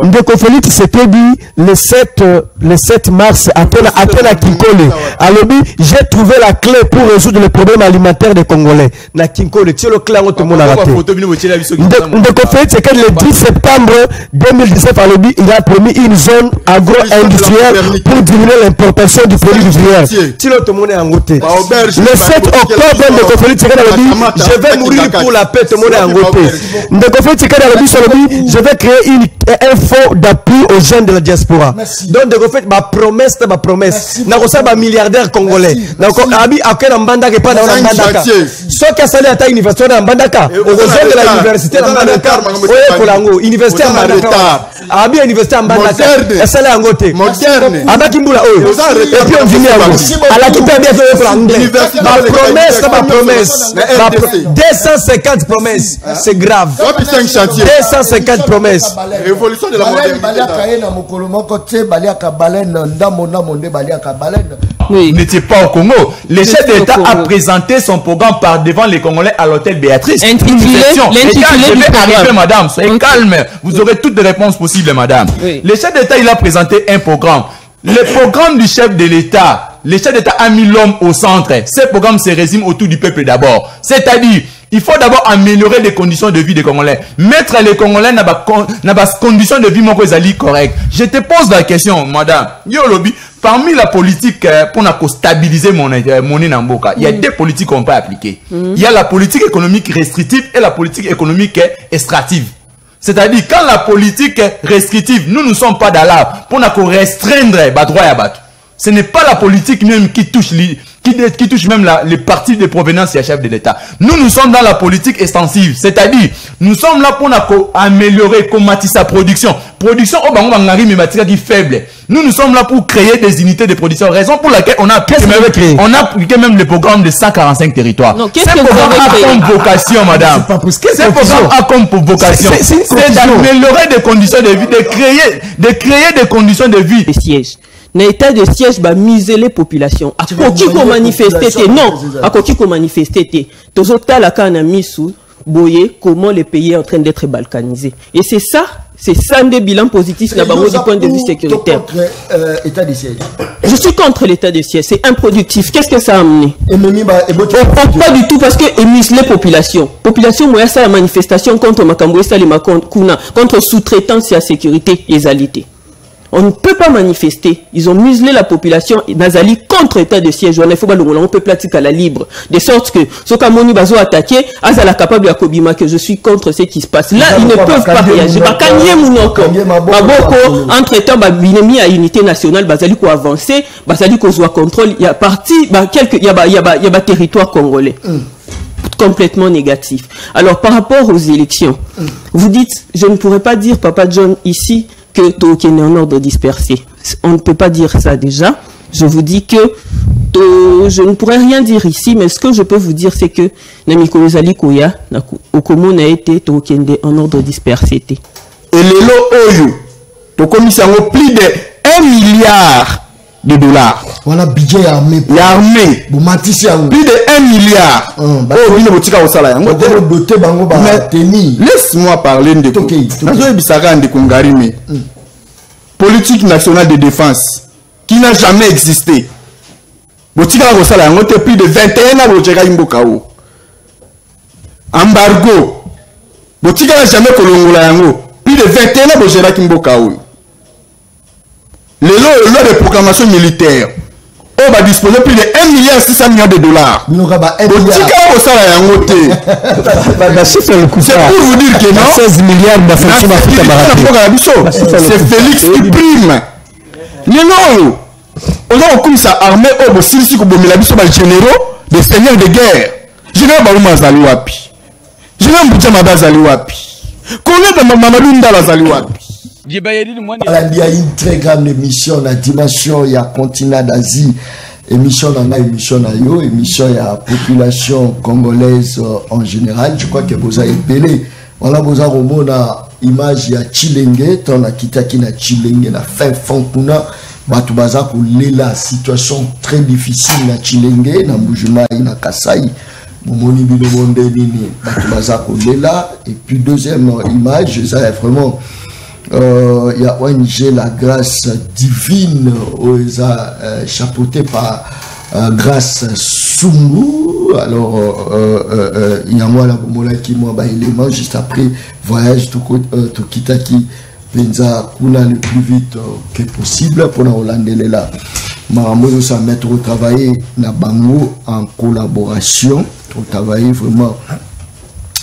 Ndeko Félix s'était dit le 7 mars après la Kinkole. Alors j'ai trouvé la clé pour résoudre les problèmes alimentaires des Congolais. Na Kinkole, c'est le clé tout le monde a raté. Ndeko Félix c'est que le 10 septembre 2017 alors il a promis une zone agro-industrielle pour diminuer l'importation du produit vivrier. Si le tout le monde est en route. Le 7 octobre Ndeko Félix c'est que je vais mourir pour la paix, tout le monde est en route. Ndeko Félix c'est que je vais créer un fonds d'appui aux jeunes de la diaspora. Donc, de fait, ma promesse. N'a pas milliardaire congolais. N'a pas un bandaka pas dans un bandaka. Ce qui a salé à ta université dans bandaka. Aux jeunes de la université dans bandaka. Oui, université en bandaka. Abi université en bandaka. Et ça là en côté. Abakimbula oh. Et puis on finit à la qui perd bien pour l'anglais. Ma promesse. 250 promesses. C'est grave. 250 promesses. Révolution de la modernité. Oui. Vous n'étiez pas au Congo. Le chef d'État a présenté son programme par devant les Congolais à l'hôtel Béatrice. Madame, soyez calme. Vous aurez toutes les réponses possibles, madame. Oui. Le chef d'État, il a présenté un programme. Le programme du chef de l'État, le chef d'État a mis l'homme au centre. Ce programme se résume autour du peuple d'abord. C'est-à-dire, il faut d'abord améliorer les conditions de vie des Congolais. Mettre les Congolais dans des conditions de vie correctes. Je te pose la question, madame. Yolobi, parmi la politique pour stabiliser mon Namboka, il y a deux politiques qu'on peut appliquer. Il y a la politique économique restrictive et la politique économique extractive. C'est-à-dire, quand la politique restrictive, nous ne sommes pas là pour restreindre les droits et abattre. Ce n'est pas la politique même qui touche même les partis de provenance et chef de l'État. Nous sommes dans la politique extensive. C'est-à-dire, nous sommes là pour améliorer, combattre sa production. Production, qui faible. Nous sommes là pour créer des unités de production. Raison pour laquelle on a appliqué même le programme de 145 territoires. Ce programme a comme vocation, madame. Ce programme a comme vocation. C'est d'améliorer des conditions de vie, de créer des conditions de vie. L'état de siège va miser les populations. À quoi qui manifester non, à quoi qui manifester. Tous autres là quand on a mis sous boyer comment les pays est en train d'être balkanisés. Et c'est ça un bilan positif du point de vue sécuritaire. État de siège. Je suis contre l'état de siège. C'est improductif. Qu'est-ce que ça a amené? Pas du tout parce que émise les populations. Population moya ça la manifestation contre Makambo Salima contre sous-traitance et la sécurité et alité. On ne peut pas manifester. Ils ont muselé la population Nazali contre l'état de siège. On peut pratiquer à la libre. De sorte que, ce qu'Amoni Bazo attaqué, Azala capable à Kobima que je suis contre ce qui se passe. Là, ils ne peuvent pas réagir. Entre-temps, Binemi à unité nationale, Bazali ko avancer, Bazali ko zoa contrôle. Il y a parti, il y a territoire congolais. Complètement négatif. Alors, par rapport aux élections, vous dites, je ne pourrais pas dire, Papa John, ici, que Token est en ordre dispersé. On ne peut pas dire ça déjà. Je vous dis que je ne pourrais rien dire ici, mais ce que je peux vous dire, c'est que Namiko Zali Koya, au Commun a été Token en ordre dispersé. Et les lots Oyo, Tokomi Sango, plus de 1 milliard de dollars. Voilà, budget armé. L'armée. Plus de 1 milliard. Laisse-moi parler de politique nationale de défense qui n'a jamais existé. Plus de 21 ans. Embargo. Plus de 21 ans. Les lois de programmation militaire, on va disposer plus de 1 milliard 600 millions de dollars. C'est pour vous dire que non, 16 milliards c'est Félix qui prime. Les lois, on a comme ça armée au Bossilsi les généraux des seigneurs de guerre. Général Baouma Zaliwapi. Général Boudjamaba Zaliwapi. Combien de Mamadou Ndala Zaliwapi. Il y a une très grande émission, la dimension, il y a continent d'Asie, émission dans la émission la population congolaise en général. Je crois que vous avez appelé. Voilà, vous avez une image, il y a Chilenge, on a quitté na Chilenge, la fin Fonkuna, Batubaza pour la situation très difficile na Chilenge, na Mujuma, na Kasai. Momoni Bilobonde Nini, Batubaza pour et puis deuxième image, ça est vraiment. Il y a ONG La Grâce Divine, chapeauté par Grâce Sumbu. Alors, il y a moi là qui moi élément juste après voyage tout kitaki penza kuna le plus vite que possible pour nous landeler là. Maramozo ça mettre au travail na bango en collaboration, au travail vraiment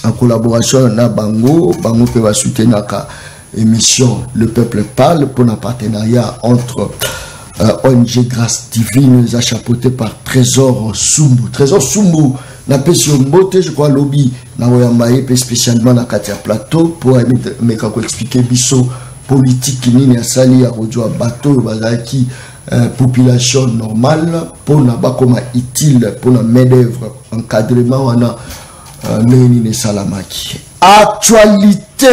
en collaboration na bango peut va soutenir la émission Le Peuple Parle pour un partenariat entre ONG Grâce Divine chapeauté par Trésor Sumbu. Trésor Sumbu na pesio mbote je crois lobby na oyambaye spécialement na Katia Plateau pour me expliquer biso politique nini ya sali ya rojo bateau bazaki population normale pour na bakoma utile pour na main d'œuvre encadrement wana nini ne salamaki actualité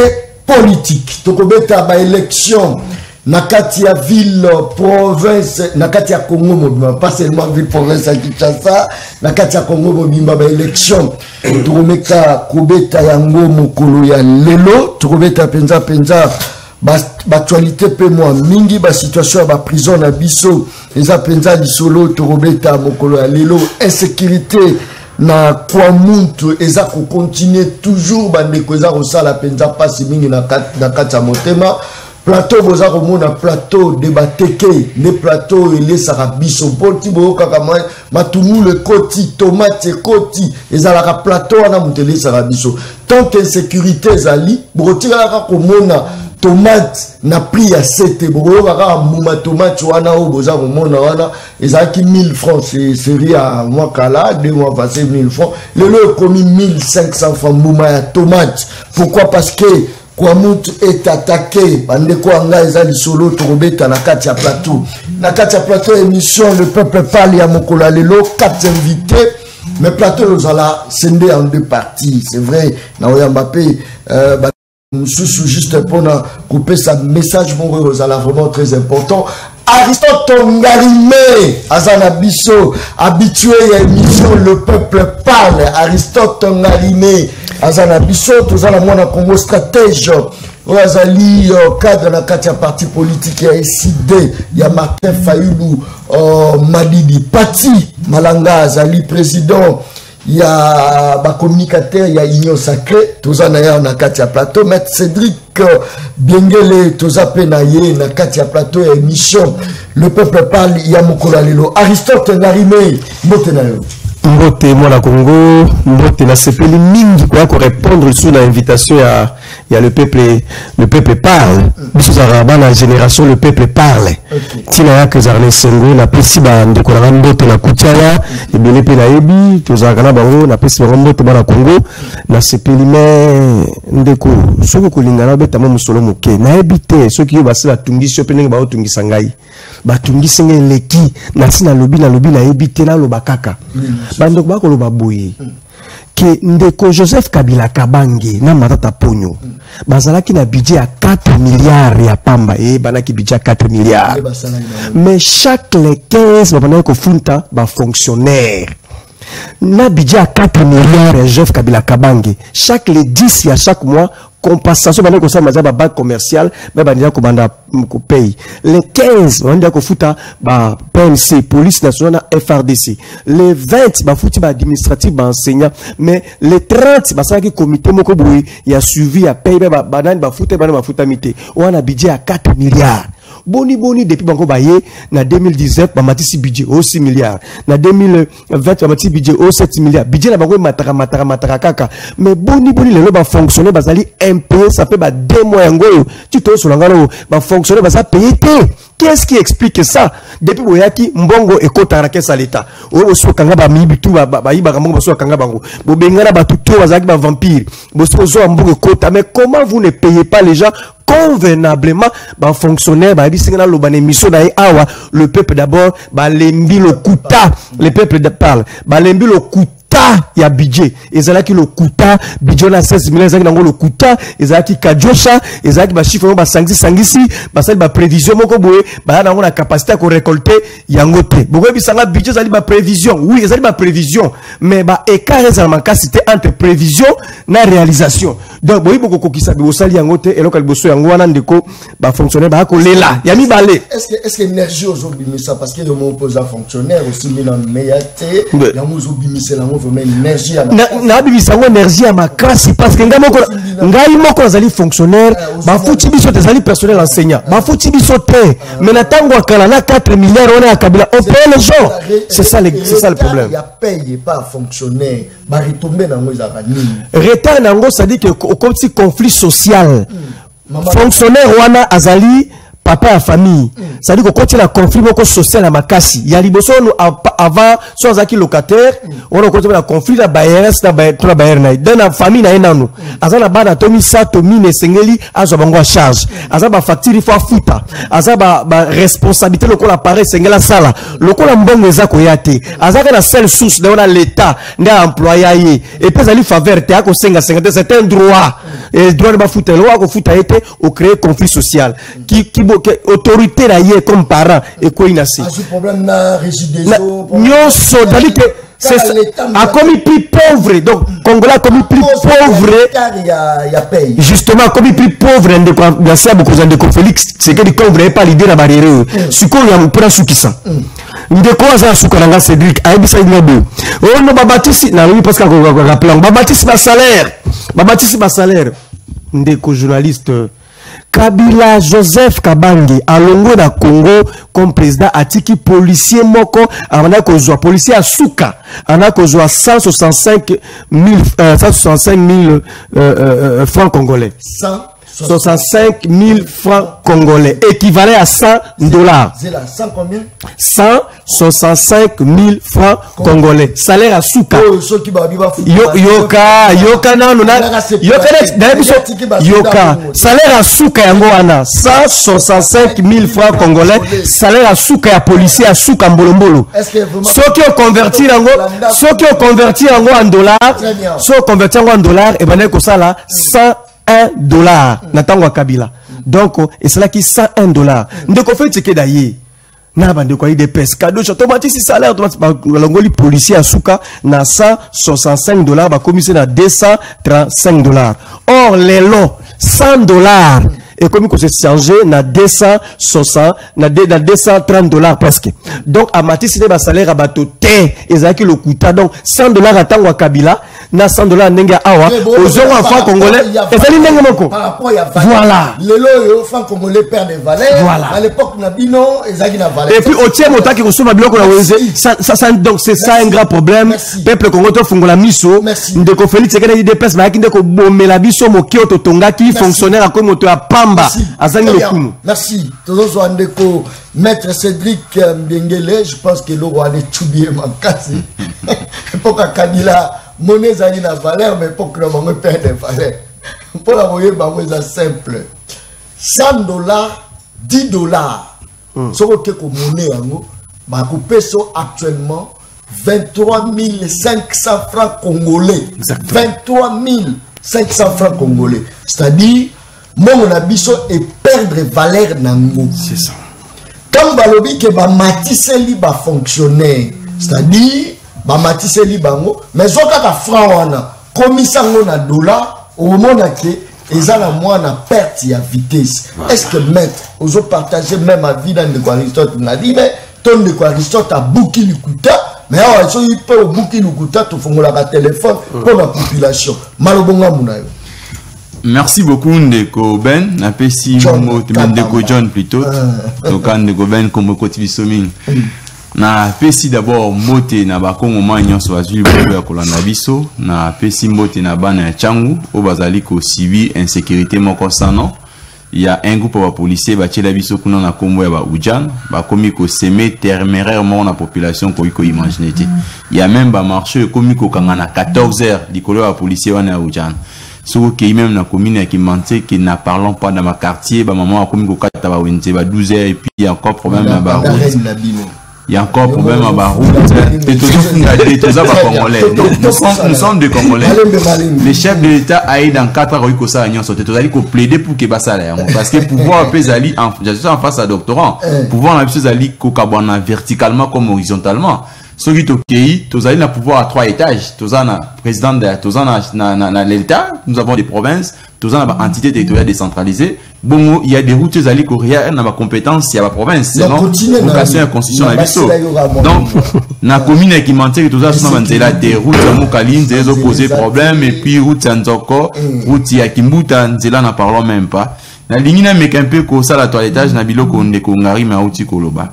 politique tokobeta ba élection na kati ya ville province na kati ya Congo mobimba pas seulement ville province ya Kinshasa na kati ya Congo mobimba ba élection tokomeka kobeta yango mokolo ya lelo tokobeta penza ba actualité pe moi mingi ba situation ba prison na biso eza penza lisolo tokobeta mokolo ya lelo insécurité na kwa muntu eza ko continuer toujours bandeko eza ko sala penza pasi mingi na kati ya motema plateau boza komona plateau de bateke ne plateau ele sarabiso poti bo kaka matumu le koti tomate koti ezalaka plateau na mutele sarabiso tant que insécurité zali botira ka komona tomate na prix ya 7 bo kaka muma tomate wana o boza komona wana ezaki 1000 francs c'est série à mois kala 2 mois passé 1000 francs le lot commis 1500 francs muma ya tomate pourquoi parce que kwa mutu est attaqué bandeko anga ezali solo torobeta na kati ya plateau émission Le Peuple Parle ya mokolo lelo 4 invités mais plateau ozala scindé en 2 parties c'est vrai na oyambape sous juste pour couper sa message mon ozala vraiment très important. Aristote Ngarime Azana Bisso habitué à l'émission Le Peuple Parle. Aristote Ngarime Azana Bisso tous à la moindre Congo stratège Azali cadre na katia parti politique ya SID ya Martin Fayulu Malidi Pati Malanga Azali président ya ba communicateur ya Union Sacrée tous na katia plateau Maître Cédric Biengele toza penaye na katia plateau ya émission Le Peuple Parle ya mokolo lelo Aristote Ngarime motenayo mbote mwana Congo mbote na sepeli mingi kwa répondre sur l'invitation ya le peuple parle biso za na génération Le Peuple Parle tina ya que zarne sengo na pesi ba ndeko na mbote na kutiala ebele pe na yebi toza kana bango na pesi ba mbote mwana Congo na sepeli me ndeko soko kolingana beta mo musolo moke na ebite soki yo basila tungiso pe ndenge ba otungisa ngai batungisi ngai leki na tina lobi na ebite na loba kaka bando ba ko loba boye que ndeko Joseph Kabila Kabange na matata ponyo bazalaki na budget à 4 milliards ya pamba banaki budget à 4 milliards mais chaque les 15 babana ko funta ba fonctionnaire na budget à 4 milliards ya Joseph Kabila Kabange chaque les 10 ya chaque mois compensation bana ko sa maza ba banque commerciale ba banja ko banda ko paye les 15 banda ko futa ba PNC police nationale FRDC les 20 ba futi ba administratif ba enseignant mais les 30 ba sa ki comité moko boui ya suivi ya paye ba banane ba futa bana ba futa mité on a budget à 4 milliards boni depuis banko baye na 2017 ba matisi budget au 6 milliards na 2020 ba matisi budget au 7 milliards budget na banko matara kaka mais boni le ba fonctionner bazali impayé ça peut ba 2 mois yango tu to solangalo ba fonctionner ba ça payer. Qu'est-ce qui explique ça? Depuis boyaki mbongo ekota na kesa l'État o so kanga ba mibitu ba yiba mbongo so kanga bango bo bengana ba tuto bazaki ba vampire bo so mbongo ekota mais comment vous ne payez pas les gens convenablement ba fonctionnaire ba bisingana lo ba émission na awa le peuple d'abord ba lembi le kuta le peuple de parle ba lembi le kuta ya budget ezalaki lokuta budget na 16 millions ezalaki nango lokuta ezalaki kajosha ezalaki ba chiffre ba sangisi basali ba prévision moko boye ba nango na capacité ko récolter yango te boko bisanga budget ezali ba prévision oui ezali ba prévision mais ba écart ezalama c'était entre prévision na réalisation donc boyi boko kokisa bi osali yango te eloko liboso yango wana ndeko ba fonctionnaire ba ko lela ya mibale est-ce que énergie ozobimisa parce que le mot opposant fonctionnaire aussi milan meyate ya mozobimisa lango vraiment énergie na bimisa ngo énergie ya makasi parce que ngai moko azali fonctionnaire ba futi biso tezali personnel enseignant ba futi biso te mais na tango akala na 4 milliards on a kabila on paye les gens c'est ça le problème il y a payé pas fonctionnaire ba retomber nango ezaka nini retard nango ça dit que comme si conflit social fonctionnaire wana azali papa à famille ça dit que quand il y a un conflit social à makasi il y a liboso avant soit zaki locataire on a continué un conflit la bailleur na bailleur na dans la famille na enano azana bana tomi sa tomi ne sengeli azo bango à charge azaba facture il faut futa azaba responsabilité lokola appareil sengela sala lokola mbongo ezako yate azaka na seule source de l'état nda employé et puis ali faveur te ako senga c'est un droit et droit de ba futa lo ako futa été au créer conflit social qui autorité là y est comme parent et quoi inasi ce problème na résidence nyoso dali que c'est a commis plus pauvre donc Congolais commis plus pauvre justement commis plus pauvre de la sabu cause de Félix c'est que le Congolais pas l'idée la barrière siko ya mpona sukisa ndeko za sukaranga Cédric aibisa ngabo oh no babatisi na oui parce que ko plan babatisi ba salaire ndeko journaliste Kabila Joseph Kabange alongo na Congo comme président atiki policier moko amana kozwa policier asuka ana kozwa 165 000 francs congolais 65 000 francs congolais équivalent à 100 dollars. 100 combien? 165 000 francs congolais. Salaire à Souka. Yoka nano Yoka. Salaire à Souka yango wana 165 000 francs congolais. Salaire à Souka ya policier à Souka mbolombolo. Ce qui est converti en dollars, et ben ko sala 101 $. Natangwa Kabila. Donc, et c'est là qui 101 $. Ndeko fait ce que d'ailleurs. Na bande quoi des pescado automatique si salaire l'ongoli policier à Souka na 165 $, ba commissaire na 235 $. Or les lots 100 $. Et comme il s'est changé, na 260, na 230 $ presque. Donc, à Matisse, il y a un salaire à bateau T, et ça qui le coûte. Donc, 100 $ à Tangwa Kabila, na 100 $ nenga awa, aux gens enfants congolais, et ça n'est pas moko. Voilà. Les lots, enfants congolais perdent des valeurs. Voilà. À l'époque, on a dit non, et ça qui n'a valeur. Et puis, au tiers, mon temps qui reçoit ma bloc, donc, c'est ça un grand problème. Peuple congolais, fongola miso. Ndeko Félix, c'est qu'il y a des places, mais il y a des bomelabiso, mokio, totonga, qui fonctionnaire à comme moto à Pam. Merci. Maître Cédric Mbengele, je pense que le roi de Tchoubié m'a cassé. Pour que Kabila, monnaie zali na valeur, mais pour que le monde perde des valeurs. Pour la moyenne, c'est simple. 100 $, 10 $. Ce que vous monnaie, vous peso actuellement 23 500 francs congolais. 23 500 francs congolais. C'est-à-dire, mon abisso et perdre valeur nango. C'est ça. Comme balobi que ba matiseli ba fonctionnaire, c'est-à-dire ba matiseli bango, mais zoka ka franc wana, komisango na dollar, au moment que ezala moi na perte ya vitesse. Est-ce que maître, ozo partager même ma vie dans de Aristote n'a dit mais ton de Aristote a bouki likuta, mais alors il peut bouki likuta to fongola ka téléphone pour la population. Malobonga munayo. Merci beaucoup Ndeko Ben, napesi Ndeko John plutôt. Donc Ndeko Ben comme côté Bisoming. Na pesi d'abord moté na ba Kongo manyo so azuli bobo ya kolanda biso, na pesi moté na bana ya Changu o bazali ko suivi insécurité moko sano. Il y a un groupe de policiers qui a biso kuna na kombo ya ba Ujan, ba komi ko semer témérairement la population ko iko imaginer. Il y a même ba marché komi ko kangana 14h likolo ya policier wana ya Ujan. Soko qui même na commune qui mentait qui n'a parlons pas dans ma quartier ba maman a commis ko kata ba wente ba 12h et puis encore problème ba il y a encore problème à Baroute. Nous sommes des Congolais. Les chefs de l'État aillent dans 4 ans que ça a sauté. Tout à pour plaider pour que ça parce que pouvoir peut aller en face à doctorant, pouvoir aller verticalement comme horizontalement. Ce qui est OK, tous allez pouvoir à 3 étages. Tous allez président de l'État, nous avons des provinces, tous allez entité territoriale décentralisée. Bon, il y a des routes allées coréennes dans ma compétence, il y a la province, c'est non vocation et constitution à l'ISO. Donc, na commune qui mentait que tous allez là des routes à Mokaline, des opposés problèmes et puis route Sanzoko, route Yakimbuta, Nzela n'en parlons même pas. La ligne n'a un peu comme ça la toilettage na biloko ndeko ngari ma outi koloba.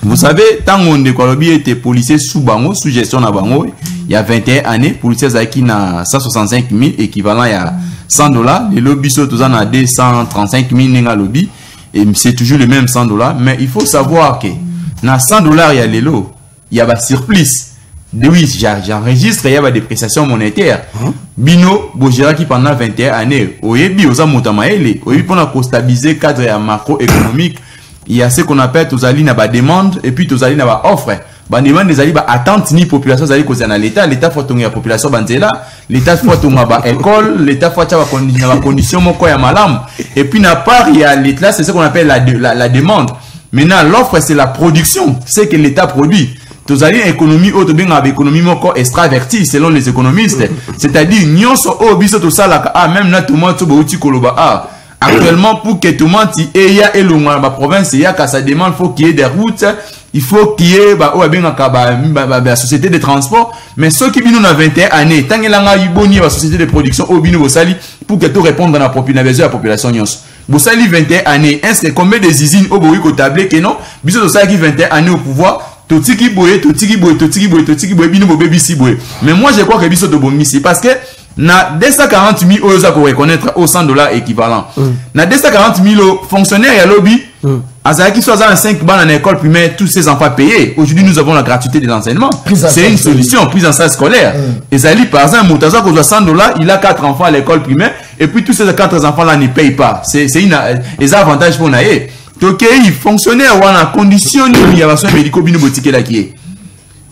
Vous savez, tant on Ndekolobi était policier sous Bango, sous gestion à Bango, il y a 21 années, policier qui n'a 165 000, équivalent à $100. Les lobbies sont tous en à 235 000 n'enga lobby, et c'est toujours le même $100. Mais il faut savoir que, dans $100, il y a les lots, il y a un surplus. Oui, j'enregistre, il y a des dépréciation monétaire. Bino, Bojira qui pendant 21 années, Oyebi, Oza Montamaele, Oyebi pour stabiliser le cadre macroéconomique. Il y a ce qu'on appelle tous ali na ba demande et puis tous ali na ba offre. Ba demande des ali ba attente ni population zali cause na l'état faut tonga population banzela, l'état faut tonga ba école, l'état faut ta ba condition moko ya malam et puis na part il y a l'état c'est ce qu'on appelle la demande. Maintenant l'offre c'est la production, c'est que l'état produit. Tous ali économie autre bien avec économie moko extravertie selon les économistes, c'est-à-dire nyonso o biso to sala même na tout le monde to bouti koloba actuellement, pour que tout le monde ait la province, il y a ça demande, il faut qu'il y ait des routes, il faut qu'il y ait la société de transport. Mais ceux qui viennent dans 21 années, tant qu'il y a une société de production, pour que tout réponde à la population. Vous savez, 21 années, est-ce que combien de usines au bout de tablé que non? Bisous de ça qui 21 années au pouvoir. Mais moi je crois que bisous de bon parce que na 240 000 euros pour reconnaître au $100 équivalent. Na 240 000 fonctionnaires à lobby, Azaki soit à 5 balles en école primaire, tous ces enfants payés. Aujourd'hui, nous avons la gratuité de l'enseignement. C'est une solution, prise en charge scolaire. Et Zali, par exemple, Moutaza, qu'on doit $100, il a 4 enfants à l'école primaire, et puis tous ces 4 enfants-là ne payent pas. C'est un avantage pour naïe. Donc, il fonctionnaire ou en condition, il y a besoin de médicaux, bino boutique là qui est.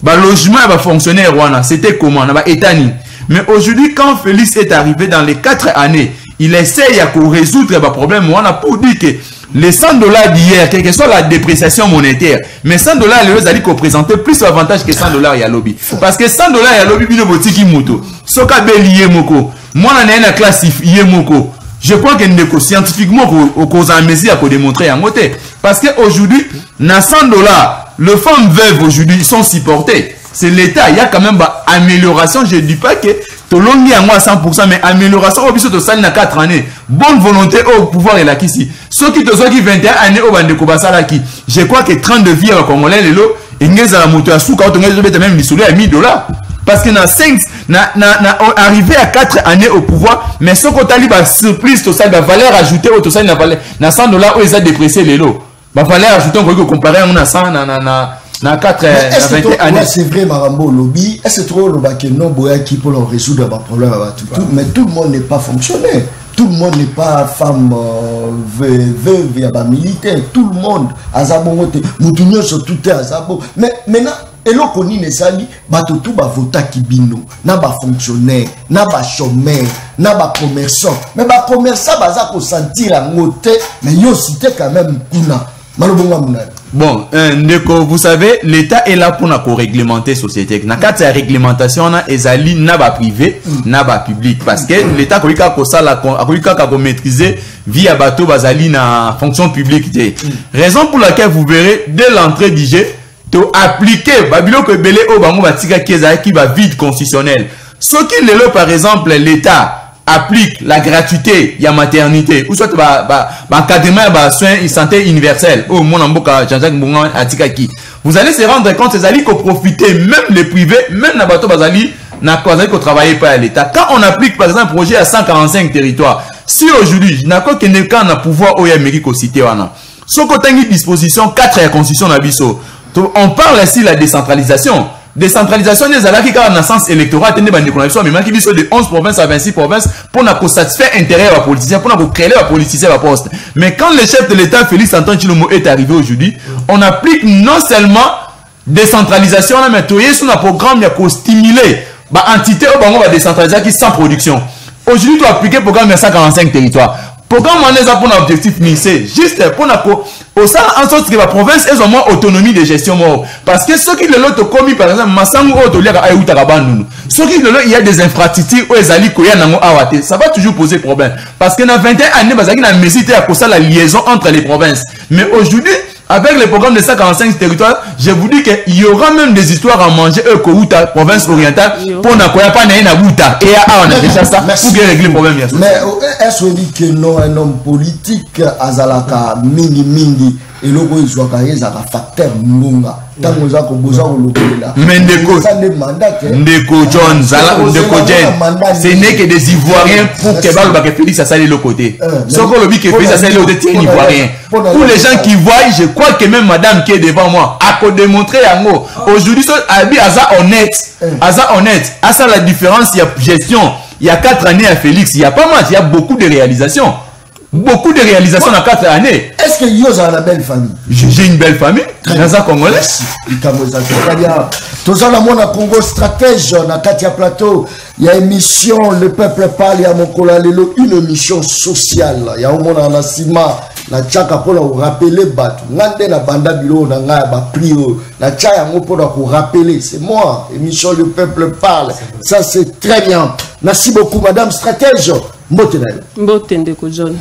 Bah, logement, bah, fonctionnaire ou c'était comment? Bah, étani. Mais aujourd'hui, quand Félix est arrivé dans les 4 années, il essaye à résoudre le problème. On a pour dire que les $100 d'hier, quelle que soit la dépréciation monétaire, mais $100, les allez présenter plus d'avantages que $100 à lobby. Parce que $100 à lobby, bino botiki moto. Soka beli moko. Moi, on a une classe moko. Je crois que scientifiquement, qu'on a mesure à démontrer en côté. Parce qu'aujourd'hui, dans $100, les femmes veuves aujourd'hui sont supportées. C'est l'État, il y a quand même amélioration. Je ne dis pas que tout le monde est à 100%, mais amélioration au de ça, il y a 4 années. Bonne volonté au pouvoir est là ici. Ceux qui te sont 21 années au Bandeko Basala qui, je crois que 30 de vie à Congolais, les lots, et ils ont la moto à sous, quand on a même l'isolé à $1000. Parce que arrivé à 4 années au pouvoir, mais ce qu'on t'a dit, surprise, tout ça, la valeur ajoutée au tout ça, na $100 où ils ont déprécié les lots. La valeur ajoutée, on peut comparer à 100, na 4 années. C'est vrai, Marambo Lobby. Est-ce trop le bac non boya qui pour résoudre le problème mais tout le monde n'est pas fonctionnaire. Tout le monde n'est pas femme veuve, militaire. Tout le monde azabo mote mutunyo sur tout est azabo. Mais maintenant et l'on connaît les sali bato tout ba vota kibino na ba fonctionnaire na ba chômeur na ba commerçant mais ba commerçant baza ko sentir en moté mais yo cité quand même kuna malobonga munana. Bon, vous savez, l'État est là pour réglementer la société. Dans la réglementation, il y a privé, il y a public. Parce que l'État a maîtrisé via bateau bazali na fonction publique. Raison pour laquelle vous verrez, dès l'entrée du jeu, tu appliquer Babylon que Belé au Bango Batika qui va vide constitutionnel. Ce qui est là, par exemple, l'État applique la gratuité, il y a maternité, ou soit encadrement, soins santé universel, ou mon amboka, Jean-Jacques Mbongan, Atikaki. Vous allez se rendre compte, c'est allez qu'on profiter, même les privés, même na bateau bazali, na quoi qu'on travaille pas à l'État. Quand on applique, par exemple, un projet à 145 territoires, si aujourd'hui, n'a pas qu'un cas n'a pouvoir au Amérique au cité, ce côté une disposition 4 à la constitution d'Abisso. On parle ainsi de la décentralisation. Décentralisation des alaki car en sens électoral tenez bande connexion mais qui dit de 11 provinces à 26 provinces pour na satisfaire intérêt à politicien pour na créer la politicien à poste. Mais quand le chef de l'État Félix Antoine Tshilombo est arrivé aujourd'hui, on applique non seulement décentralisation là mais toyé sur un programme qui a stimulé bah entité au bango va décentraliser qui sans production. Aujourd'hui tu appliquer programme de 145 territoires. Programme on est pour un objectif mixé juste pour au sein en sorte que la province ait au moins autonomie de gestion parce que ceux qui le lot commis par exemple Massangu Otolia a Utarabandunu ceux qui le lot il y a des infrastructures où ezali koya nango awate ça va toujours poser problème parce que dans 21 années bazaki na mesité à cause la liaison entre les provinces mais aujourd'hui avec le programme de 145 territoires, je vous dis qu'il y aura même des histoires à manger Kouta, province orientale, pour n'a pas na Bouta. Et on a déjà ça pour régler le problème. Mais est-ce qu'on dit que non, un homme politique, Azalaka, Mingi, et le gros, il a un facteur Munga. Mais Ndeko John, ce n'est que des Ivoiriens pour que Félix a salé le côté. Sauf que le but que Félix a salé le côté, c'est Ivoirien. Pour les gens qui voient, je crois que même madame qui est devant moi a démontré en haut. Aujourd'hui, Aza honnête, à ça la différence, il y a gestion. Il y a 4 années à Félix, il y a pas mal, il y a beaucoup de réalisations. Beaucoup de réalisations dans 4 années. Est-ce que Yoz a une belle famille? J'ai une belle famille. Dans un Congolais. Tous en amont, Congo stratège, dans Katia Plateau, il y a une mission, le peuple parle, il y a mon Kolalelo, une mission sociale. Il y a au monde en Asima, la Tchaka pour rappeler Batou. Nande na banda bilo, na nga ba prio. La Tchaya pour rappeler. C'est moi, émission le peuple parle. Ça c'est très bien. Merci beaucoup, madame stratège. Mbotende ko John.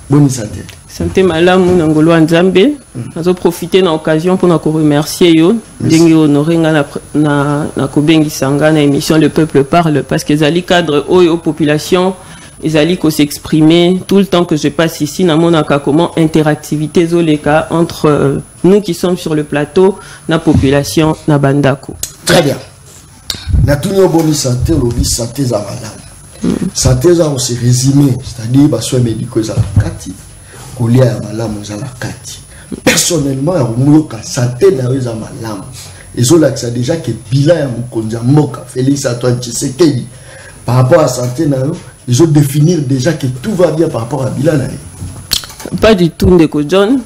Bonne santé. Santé malamu nangolo nzambe. Nazo profiter na occasion pour na ko remercier yo. Dengi honorer nga na ko bengisa nga na émission Le Peuple Parle parce que zali cadre aux population ezali ko s'exprimer tout le temps que je passe ici na monaka comment interactivité zoleka entre nous qui sommes sur le plateau na population na bandako. Très bien. Na tunyo bonne santé, lobi santé za malamu. Santé ça on se résumé, c'est-à-dire bah soins médicaux à la kati, coller à malam à la kati. Personnellement, on santé na za malam. Et zo là ça déjà que bilan ya mukonza moka Félix Antoine Tshisekedi par rapport à santé na ils ont définir déjà que tout va bien par rapport à bilan na. Pas du tout ndeko John.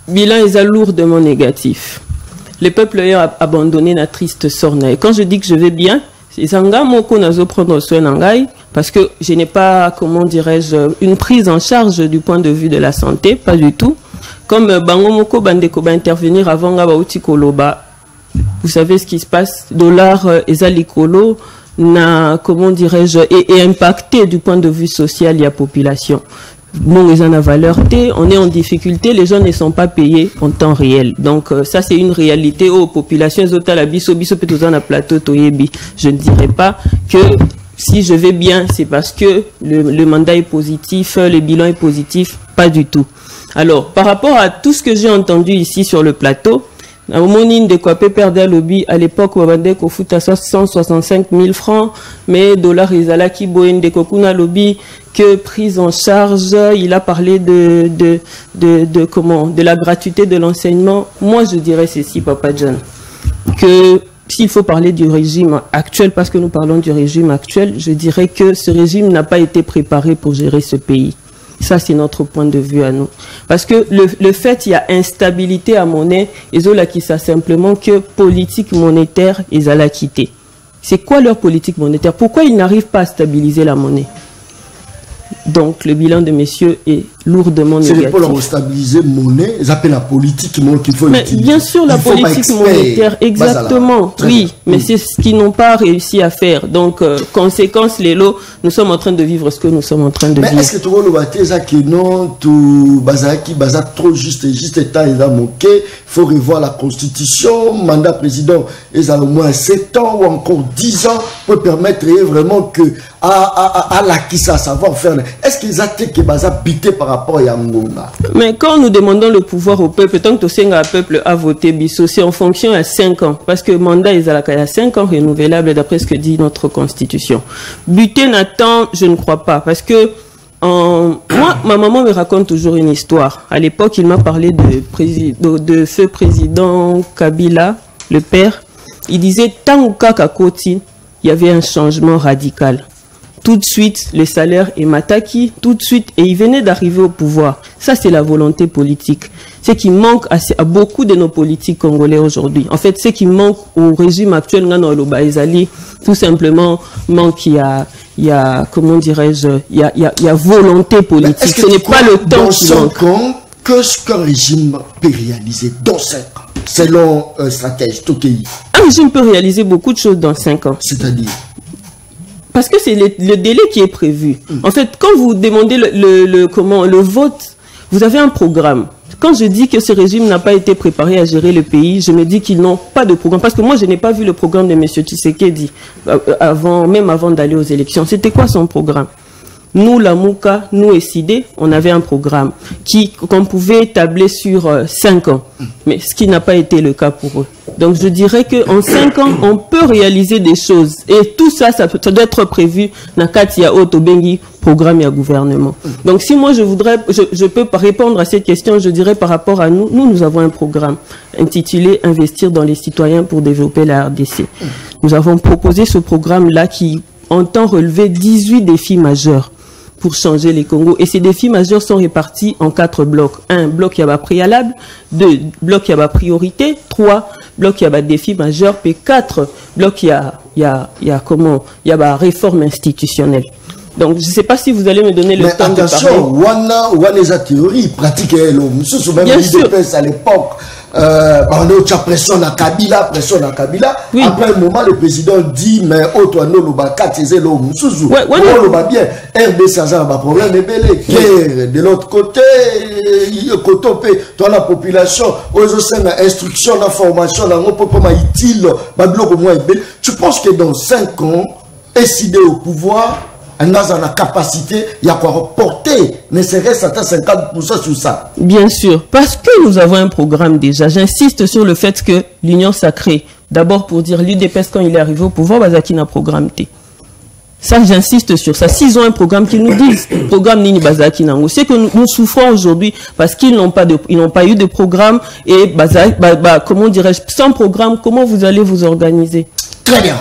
Bilan est lourdement négatif. Le peuple a abandonné la triste sorna. Et quand je dis que je vais bien, c'est Zanga Moko nazo prendre soin nangai parce que je n'ai pas, comment dirais-je, une prise en charge du point de vue de la santé, pas du tout. Comme Bango Moko Bandeko va intervenir avant Gabauti Koloba. Vous savez ce qui se passe, dollar ezalikolo na, comment dirais-je, est impacté du point de vue social et à population. Bon, ils en ont valeur T, on est en difficulté, les gens ne sont pas payés en temps réel. Donc, ça, c'est une réalité aux populations. Je ne dirais pas que si je vais bien, c'est parce que le mandat est positif, le bilan est positif, pas du tout. Alors, par rapport à tout ce que j'ai entendu ici sur le plateau, de quoi perdre à lobby à l'époque où on vendait qu'au foot à 165 000 francs, mais dollars ils allaient qui boyen de kokuna lobby que prise en charge. Il a parlé de la gratuité de l'enseignement. Moi je dirais ceci, Papa John, que s'il faut parler du régime actuel, parce que nous parlons du régime actuel, je dirais que ce régime n'a pas été préparé pour gérer ce pays. Ça, c'est notre point de vue à nous. Parce que le fait, il y a instabilité à monnaie, ils ont la qui ça simplement que politique monétaire, ils ont la quitté. C'est quoi leur politique monétaire? Pourquoi ils n'arrivent pas à stabiliser la monnaie? Donc, le bilan de messieurs est lourdement négatif. C'est pour stabiliser la monnaie, ils appellent la politique qu'il faut utiliser. Bien sûr, la politique monétaire, exactement, oui, mais c'est ce qu'ils n'ont pas réussi à faire. Donc, conséquence, les lots, nous sommes en train de vivre ce que nous sommes en train de vivre. Mais est-ce que tu vois le bâtiment que non, tout bazaki, trop juste temps, il a manqué, il faut revoir la constitution, mandat président, ils ont au moins 7 ans ou encore 10 ans pour permettre vraiment que à la qui ça savoir faire. Est-ce qu'ils attaquent que baza pité par rapport à Yangonga? Mais quand nous demandons le pouvoir au peuple, tant que le peuple a voté biso, c'est en fonction à 5 ans. Parce que le mandat est à 5 ans renouvelable d'après ce que dit notre constitution. Buter Nathan, je ne crois pas. Parce que moi, ma maman me raconte toujours une histoire. À l'époque, il m'a parlé de feu président Kabila, le père. Il disait, tant au Kakakoti, il y avait un changement radical. tout de suite, les salaires est mataki, tout de suite, et il venait d'arriver au pouvoir. Ça, c'est la volonté politique. Ce qui manque à beaucoup de nos politiques congolais aujourd'hui. En fait, ce qui manque au régime actuel, tout simplement, il y a comment dirais-je, il y a volonté politique. Ce n'est pas le temps qui manque. Qu'est-ce qu'un régime peut réaliser dans 5 ans, selon un stratège Tokei? Un régime peut réaliser beaucoup de choses dans 5 ans. C'est-à-dire? Parce que c'est le délai qui est prévu. En fait, quand vous demandez le vote, vous avez un programme. Quand je dis que ce régime n'a pas été préparé à gérer le pays, je me dis qu'ils n'ont pas de programme. Parce que moi, je n'ai pas vu le programme de M. Tshisekedi, même avant d'aller aux élections. C'était quoi son programme? Nous, la Mouka, nous et Sidé, on avait un programme qu'on pouvait tabler sur 5 ans. Mais ce qui n'a pas été le cas pour eux. Donc je dirais qu'en 5 ans, on peut réaliser des choses. Et tout ça, ça doit être prévu dans Katia Otobengi, programme et gouvernement. Donc si moi je peux répondre à cette question, je dirais par rapport à nous, nous avons un programme intitulé « Investir dans les citoyens pour développer la RDC ». Nous avons proposé ce programme-là qui entend relever 18 défis majeurs pour changer les Congos. Et ces défis majeurs sont répartis en 4 blocs. 1 bloc qui a préalable, 2 blocs qui a priorité, 3 blocs qui a défi majeur, puis 4 blocs qui a réforme institutionnelle. Donc, je ne sais pas si vous allez me donner le temps de parler. Mais attention, a théorie, pratique, même l'IDPS à l'époque, on a pression à Kabila. Oui. Après un moment, le président dit, mais toi, nous, bien, RDC, ça a un problème, mais de l'autre côté, toi, la population, instruction, la formation, tu penses que dans 5 ans, décider au pouvoir, on a la capacité, il y a quoi reporter, ne serait-ce qu'à 50% sur ça. Bien sûr, parce que nous avons un programme déjà. J'insiste sur le fait que l'Union sacrée, d'abord pour dire l'UDPS quand il est arrivé au pouvoir, Bazaki n'a programme T. Ça, j'insiste sur ça. S'ils ont un programme qu'ils nous disent, programme Nini Bazaki Nango, c'est que nous souffrons aujourd'hui parce qu'ils n'ont pas eu de programme et comment dirais-je, sans programme, comment vous allez vous organiser? Très bien.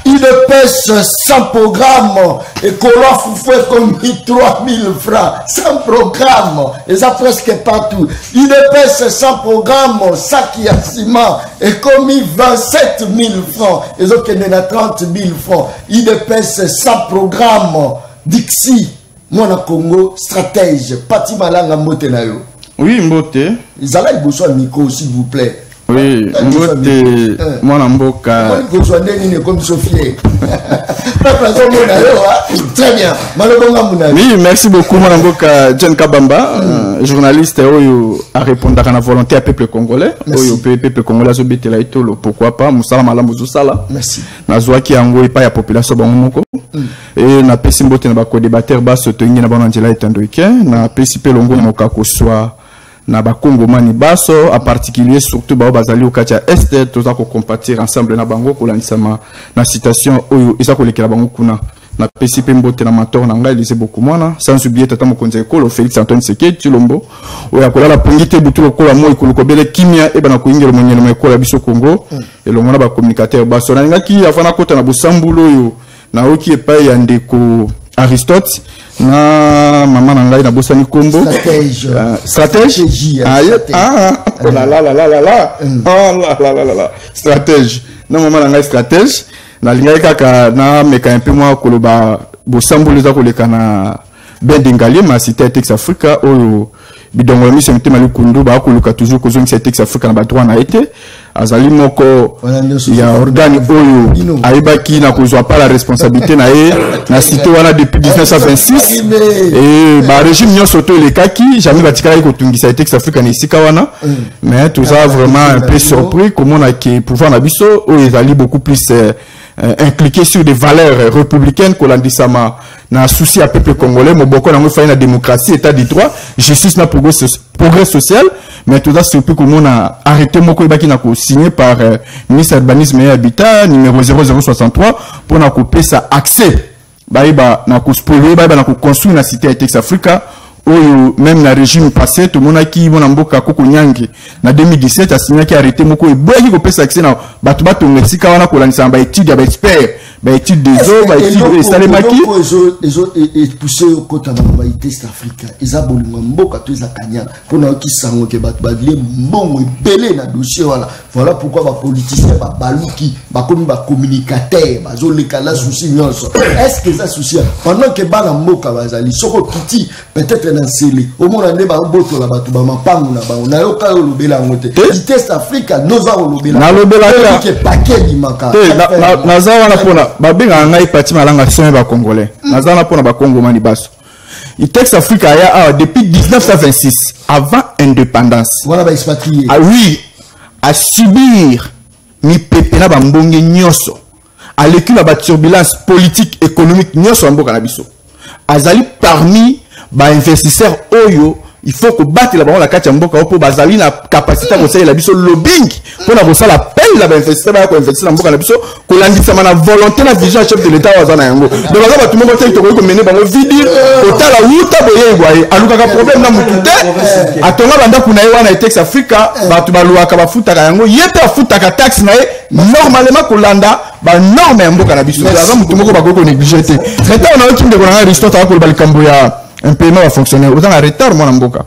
Il pèse sans programme et qu'on a fouffé comme 3000 francs sans programme et ça presque partout. Il pèse sans programme, sac à ciment et comme 27 000 francs et autres qui ont 30 000 francs. Il pèse sans programme. Dixi, mon Congo, stratège, Pati Malanga Motenayo. Oui, Mbote. Ils allaient besoin de micro, s'il vous plaît. Oui, Mbote, mon Mboka. Comme Sophie. Très bien. Oui, merci beaucoup, mon Mboka. John Kabamba, journaliste a répondu à la volonté à peuple congolais. Peuple congolais a été là, pourquoi pas, Moussala Malambouzou Sala. Merci. Nazwa qui a engoué pas la population Bangonoko. Et na pesi Mbote na bako débatteur bas se tenir na banangela etandoike. Na pesi Pelongo Mokako soit. Na bakongo mani baso en particulier surtout ba bazali okacha est toza ko compatir ensemble na bango ko lanisama na citation oyo isa ko lekela bango kuna na PCP Mbote na mentor na ngai lisé beaucoup mwana sans oublier tata mokonze ekolo Félix Antoine Sekedi Chilombo oya ko la pungite butu ko la moi ko bele kimia e bana ko ingelo monyelo mo ekola biso Congo et le mona ba communicateur baso na ngaki afana kota na busambulo yo na oki epai ya ndeko Aristote na maman nangai na bosani kombo stratège oh là là là là là là oh là là là là stratège na maman nangai stratège na lingai kaka na meka un peu moi koloba bosambulo za koleka na bendengali ma cité Tex Africa oyo bidongo mi semte mali kundu ba koluka toujours ko zone Tex Africa na ba droit na été azali moko ya organe oyo aibaki na kozwa pas la responsabilité na e na cité wana depuis 1926 et ba régime nyonso to le kaki jamais batikala ko tungisa Tex Africa na isika wana mais tout ça vraiment un peu surpris comment on a qui pouvoir na biso oyo ezali beaucoup plus impliqué sur des valeurs républicaines qu'on a dit ça na souci à peuple congolais mais beaucoup na fait la démocratie état de droit justice na progrès social mais tout ça c'est plus comment on a arrêté moko baki na ko signé par ministre urbanisme et habitat numéro 0063 pour na couper ça accès ba na ko spoiler ba na ko construire na cité Tex Africa oyo même na régime passé tout mona ki mona mboka koko nyange na 2017 asinya ki arrêté moko e boyi ko pesa accès na batu bato Mexique wana ko lanisa ba étude ya ba expert ba étude des eaux ba étude de salemaki et pousser au côté de la test africain ils a bolinga mboka to za kanya pona ki sango ke batu badle mbongo epelé na dossier voilà pourquoi ba politiciens ba baluki ba komi ba communicateur ba zo le kala souci nyonso est-ce que ça souci pendant que ba na mboka bazali soko kiti peut-être dans seli au monde ande ba mboto la batu ba mapangu na ba na yo ka lobela ngote test africa noza lobela na lobela ke paquet di maka na za wana pona babenga ngai pati malanga son ba congolais naza na pona ba Congo mani baso il texte Afrique depuis 1926 avant indépendance voilà ba expatrié ah oui à subir mi pepena ba mbonge nyoso à l'école ba turbulence politique économique nyoso mboka na biso azali parmi ba investisseurs oyo il faut que battre la la carte mboka pour bazali na capacité à conseiller la biso lobbying pour na ça la peine la investisseur ba ko investir mboka na biso ko landisa mana volonté na vision chef de l'état wazana yango de baza ba tumo bote to ko mener bango vidi otala wuta boye ngwaye aluka ka problème na mutute atonga banda kuna wana e Texas Africa ba tu baluaka ba futa yango yete futa ka tax na normalement ko landa ba norme mboka na biso baza mutumo ko ba ko négliger te maintenant on a okinde ko na Aristote ko ba likambo ya un paiement va fonctionner autant en retard mon mboka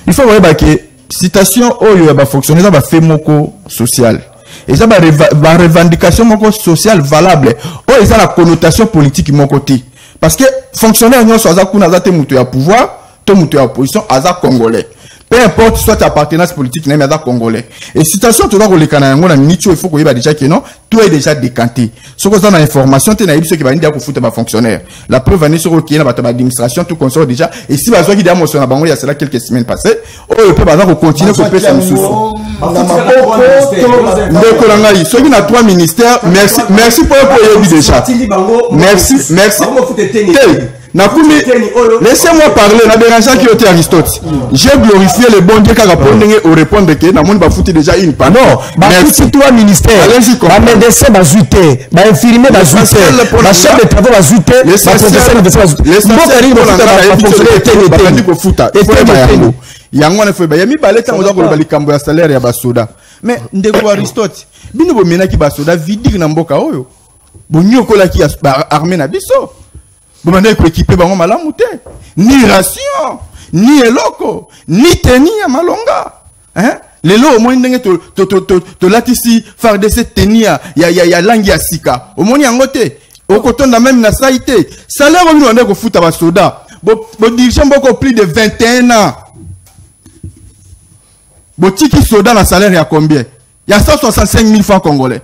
il faut voir que citation oyo va fonctionner ça va faire moko social et ça va revendication moko social valable oh ils ont la connotation politique mon côté parce que fonctionnaire nyonso aza kuna za te mutu ya pouvoir to mutu ya opposition aza congolais peu importe soit ta appartenance politique mais aza congolais et citation to ko lekana yango na minute il faut ko yeba déjà que non tout est déjà décanté ce que ça na information te na yebso ki ba ndia ko futa ba fonctionnaire la preuve ani sur ki na ba administration tout consort déjà et si ba zo ki dia motion na bango ya cela quelques semaines passées oh peut ba ko continuer ko pesa mususu ndeko na ngai soki na 3 ministères merci pour yebi déjà merci Nakumi, laissez-moi parler, na dérangeant qui était Aristote. J'ai glorifié le bon Dieu car au répondre que na monde ba foutu déjà une panne. Non, merci toi ministère. Ba médecin ba zuité, ba infirmier ba zuité, ba chef de travaux ba zuité, ba professeur de ça. Yango na feba yami baleta ngoza ko balikambo ya salaire ya basoda. Mais ndeko Aristote, bino bo menaki basoda vidir na mboka oyo. Bonyoko la ki armée na biso. Vous m'avez équipé bango malamu te ni ration ni eloko ni tenue ya malonga hein les lots au moins ndenge to latisi faire de cette tenue ya langi ya sika au moins yango te au kotonda même na saité salaire on ndeko ko futa ba soda bo dirigeant boko plus de 21 ans bo tiki soda na salaire ya combien ya 165 000 francs congolais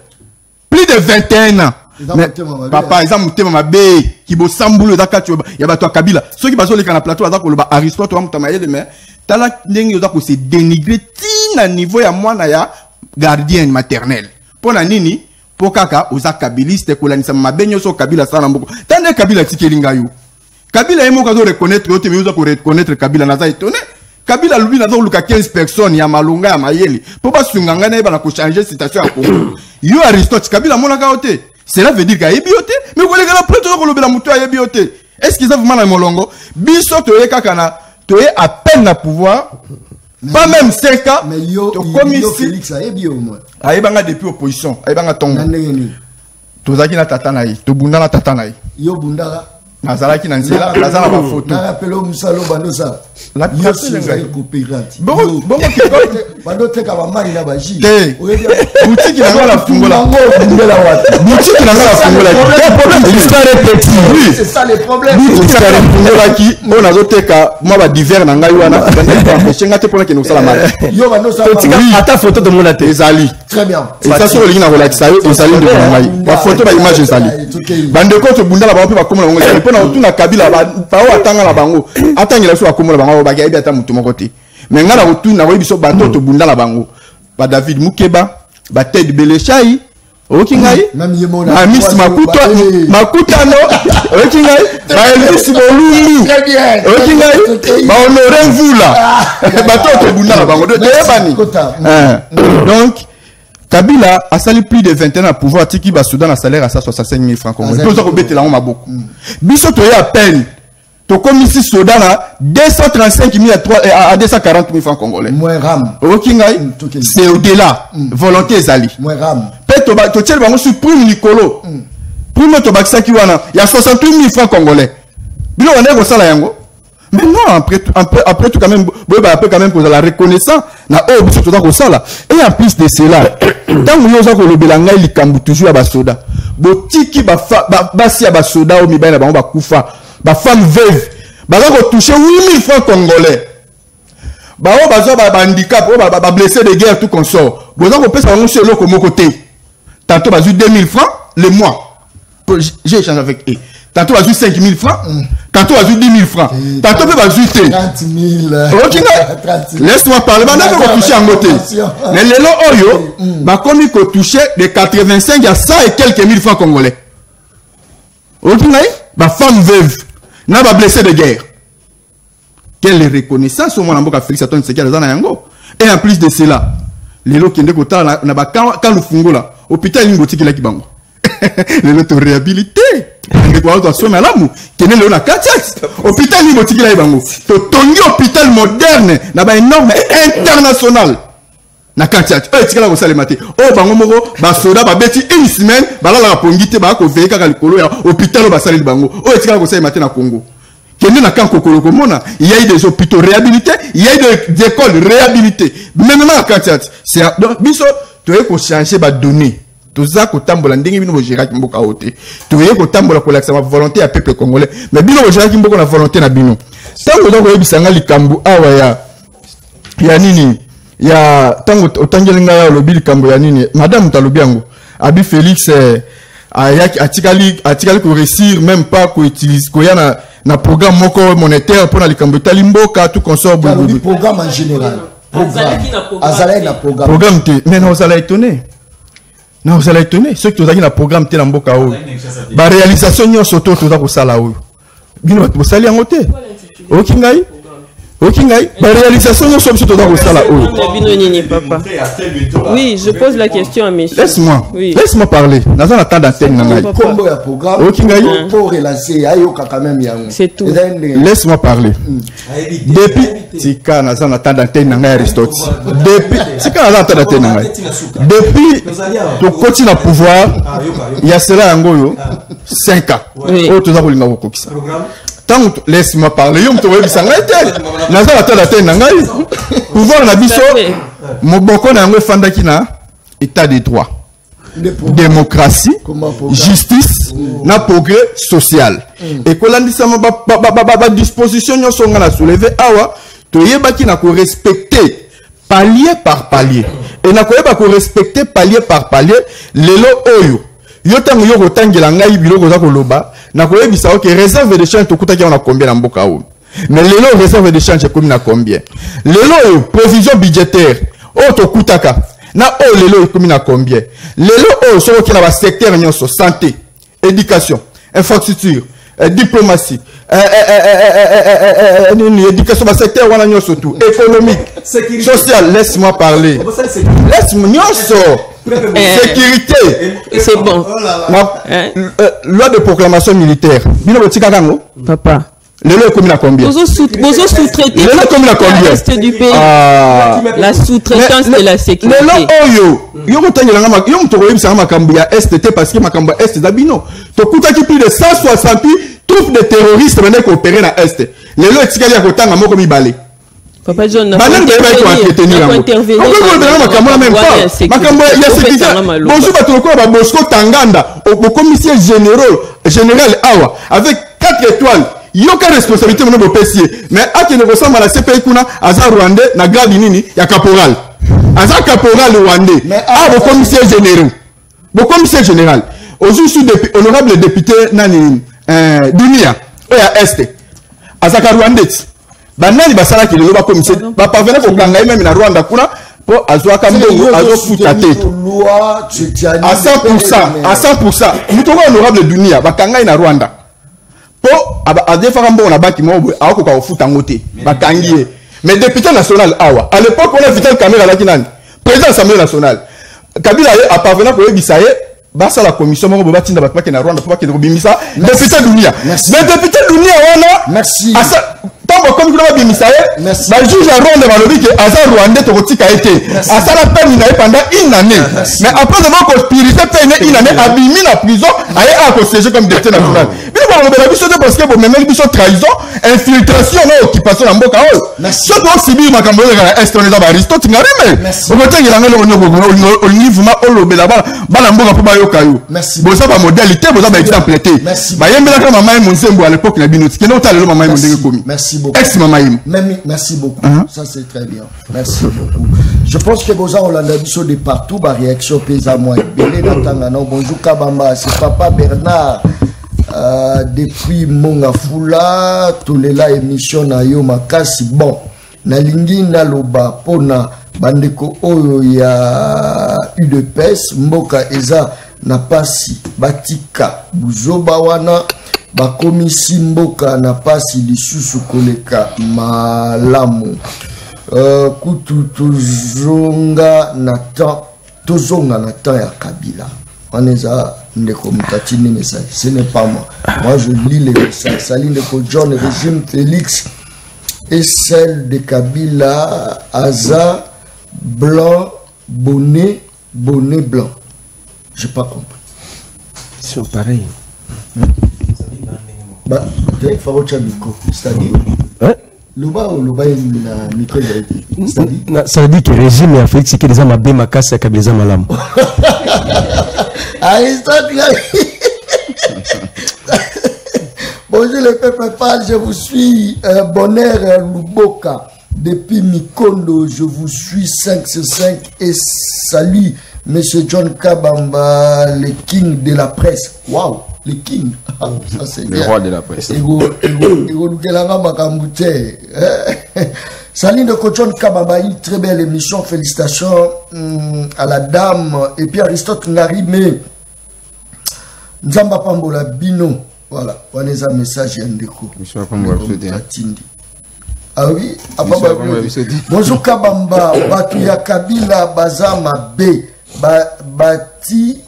plus de 21 ans. Mais, papa, ils ont monté ma baie qui bo sambulu daka tu ya ba to Kabila ceux qui baso les kana plateau daka ba Aristote wa mutamaye de mais tala ndenge daka se dénigrer tina niveau ya mwana ya gardien maternel pona nini po kaka oza kabiliste ko lanisa mabenyo so Kabila sana mboko tande Kabila tikelinga yo Kabila yemo ka zo reconnaître yote mais oza ko reconnaître Kabila na za étonné Kabila lubi na zo luka 15 personnes ya malonga ya mayeli po ba sunganga na ba na ko changer situation ya Congo yo Aristote Kabila mona ka ote. Cela veut dire qu'il y a bioté, mais vous voulez que la plutôt que le mouton a bioté. Est-ce qu'ils savent vraiment le longo? Biso tu es kakana, tu es à peine à pouvoir, pas même 5 ans. Mais yo Félix a bio moi. Aïbanga depuis opposition, aïbanga tongo. Tozaki na tatanaï, to bunda na tatanaï. Yo bundara. Nazalaki na nzela, nazala ba photo. Na rappelo musalo banosa. La personne est copyright. Bon que badote ka ba mari na baji. Boutique na la fungola. Boutique na la fungola. L'histoire est petite. Oui, c'est ça le problème. Boutique na la fungola qui on a zoteka moi ba divers na ngai wana ba empêcher ngate pona ke no sala mal. Yo banosa ata photo de mon até. Ezali. Très bien. Et ça sur le ligne na relaxa yo ezali de ngai. Ba photo ba image ezali. Bande ko to bundala ba pa komona ngo pona otuna Kabila ba o atanga la bango. Atangela so akomona bango ba gaïbi ata mutu moko te. Mais ngala otuna ko biso bato to bundala bango. Ba David Mukeba, ba Ted Belechai, okingai. Ma Miss Makuta no, okingai. Ba Elvis Bolungu. Très bien. Okingai. Ba Honoré Vula. Ba to bundala bango de bani. Donc Kabila a sali plus de 21 ans à pouvoir tiki ba Soudan a salaire à 165 000 francs congolais. Tout ça ko betela on maboko. Biso to ya à peine to commissi soda 235 000 à 240 000 francs congolais. Moins ram. C'est au-delà. Volonté ezali. Moins ram. Peut-être to tchel bango sur prime Nicolo. Prime to bakisa ki wana, il y a 68 000 francs congolais. Bilo on est comme ça là yango. Mais non, après tout quand même, après quand même pour la reconnaissance, na oh biso to comme ça là. Et en plus de cela, tant que nous avons le belanga il kambu toujours à basoda. Botiki ba si à basoda au miba na bango ba kufa. Ba femme veuve ba va toucher 8 000 francs congolais. Ba o bazo ba handicap ba blessé de guerre tout consort. Boza ko pesa bango sur loko mon côté. Tantôt ba 2 000 francs le mois. J'ai échangé avec eux. Tantôt bazu 5 000 francs, tantôt bazu 10 000 francs, tantôt bazu 30 000. Laisse-moi parler, maintenant on va toucher en côté. Mais les lots oyo, ma commis qu'on toucher de 85 à 100 et quelques mille francs congolais. Ok, ma femme veuve, n'a pas blessé de guerre. Quelle reconnaissance au moins en boka Félix Antoine Tshisekedi dans yango. Et en plus de cela, les lots qui ndeko ta na ba quand le fungo là, hôpital ngoti ki la ki bango. Les lots to réhabilité. Hôpital hôpital moderne na ba énorme international na Katiat etikala ko salemate o bango moko ba soda ba beti une semaine ba la pongite ba ko veika ka likolo ya hôpital ba saleli bango o etikala ko salemate na Congo kende na kanko koloko mona il y a eu des hôpitaux réhabilités il y a eu des écoles réhabilitées même à Katiat c'est donc biso tu veux ko changer ba données toza kotambola ndenge bino bojiraki mboka ote toye kotambola kolakisa ma volonté ya peuple congolais mais bino bojiraki mboka na volonté na bino tango donc oyebisanga likambo awa ya nini ya tango otangelinga ya lobi likambo ya nini madame talobi yango abi Félix ayaki atikali ko réussir même pas ko utiliser ko ya na programme moko monétaire pour na likambo talimboka tout consort boulou programme en général azalaki na programme te mais non ça l'a étonné. Non, vous allez étonner. Ceux qui ont un programme tel en boka ou. La réalisation n'y a surtout tout ça pour ça là où. Bino vous salez en côté. Ok ngai. Ok ngai. La réalisation n'y a surtout tout ça pour ça là où. Papa. Oui, je pose la question à monsieur. Laisse-moi. Oui. Laisse-moi parler. Dans un attend d'antenne ngai. Combo ya programme. Ok ngai. Pour relancer ayoka quand même yango. C'est tout. Laisse-moi parler. Depuis Tika dans un attend d'antenne ngai Aristote. Depuis Tika dans un attend d'antenne ngai. Depuis to continue à pouvoir il y a cela yango 5 ans. Oh tout ça pour l'inga kokisa. Tant laisse-moi parler. Yo mto webi sanga tel. Na za attend d'antenne ngai. Pouvoir na biso moboko na yango fandaki na état de droit. Démocratie, justice, na progrès social. Et que l'andissama ba disposition nyo songa na soulever awa to yebaki na ko respecter palier par palier. Et na ko yeba ko respecter palier par palier lelo oyo. Yo tango yo kotangela ngai biloko za koloba na ko yebisa que réserve de change to kutaki on a combien na mboka o. Mais lelo réserve de change comme na combien. Lelo provision budgétaire o to kutaka na o lelo comme na combien. Lelo o so ki na ba secteur nyonso santé, éducation, infrastructure, diplomatie, éducation ba secteur wana nyonso tout, économique, social, laisse-moi parler. Laisse-moi nyonso. Sécurité. C'est bon. Loi de proclamation militaire. Bino botika kango? Papa. Lelo est commis à combien? Vous sous-traitez. Lelo est commis à combien? Reste du pays. La sous-traitance de la sécurité. Lelo oyo. Yo mutangela ngama yo mutoko yebisa makambo ya STT parce que makambo ya ST dabino. To kutaki plus de 168 troupes de terroristes venaient coopérer na ST. Lelo etikali ya kotanga moko mibale. Papa John n'a pas intervenir. Makambo ya sécurité. Bonjour batoko ba Bosco Tanganda au commissaire général awa avec 4 étoiles. Yoka responsabilité mon bopesier mais akene ko samba la CPI kuna aza rwandais na grade nini ya caporal aza caporal rwandais bo commissaire général aujourd'hui honorable député nani dunia oya este aza ka rwandais banani basala ki lelo ba commissaire ba parvenir ko kanga même na Rwanda kuna po azwaka mbongo azofuta tete à 100% mutoko honorable dunia bakanga na Rwanda po adefaka mbongo na baki mobo akoka ofuta ngote bakangiye mais député national awa à l'époque on a Vital Kamerhe la kinani président de l'Assemblée nationale Kabila a parvenu ko yebisa ye basa la commission moko boba tinda batwa ke na Rwanda pour que robimisa député Dunia mais député Dunia wana merci tango comme kuna babimisa ye ba juge à Rwanda balobi ke aza Rwandais to kotika été asa la peine na pendant une année mais après avoir conspiré peine une année abimi na prison aye a ko siéger comme député national bi ba ngobela biso de parce que bo memeli biso trahison infiltration na occupation na mboka oyo so to sibi makambo ya est on est ba Aristote ngarime o kotengela ngelo onyo olivuma olobela bana mboka po bayoka yo boza ba modalité boza ba exemple té bayembela ka mama Monzembo à l'époque na binoti keno utalelo mama Mondenge komi merci beaucoup ex mama merci beaucoup ça c'est très bien merci beaucoup je pense que boza Olanda biso de partout ba réaction pesa moi belé natanga non bonjour Kabamba c'est papa Bernard depuis Mongafula tolela émission na yo makasi bon nalingi naloba pona bandeko oyo ya UDPS mboka eza na pasi batika buzoba wana bakomisi mboka na pasi lisusu koleka malamu kutu tozonga na temps ya Kabila Vanessa ndeko mtatini message ce n'est pas moi je lis les messages salut ndeko John régime Félix et celle de Kabila Aza blanc bonnet blanc j'ai pas compris ils sont pareils bah il faut que micro c'est-à-dire Loba na micro c'est-à-dire ça veut dire que le régime a fait que les hommes bien makasi ya Kabila malamu bonjour le peuple parle, je vous suis Bonheur Luboka depuis Mikondo, je vous suis 5 sur 5 et salut monsieur John Kabamba, le king de la presse. Waouh, le king, ça c'est le roi de la presse. Salut de John Kabamba, une très belle émission, félicitations à la dame et puis Aristote Narime Nzamba Pambola Bino. Voilà, on a un message Yandeko. Ah oui, bonjour Kabamba, Batuya Kabila, Bazama B, Bati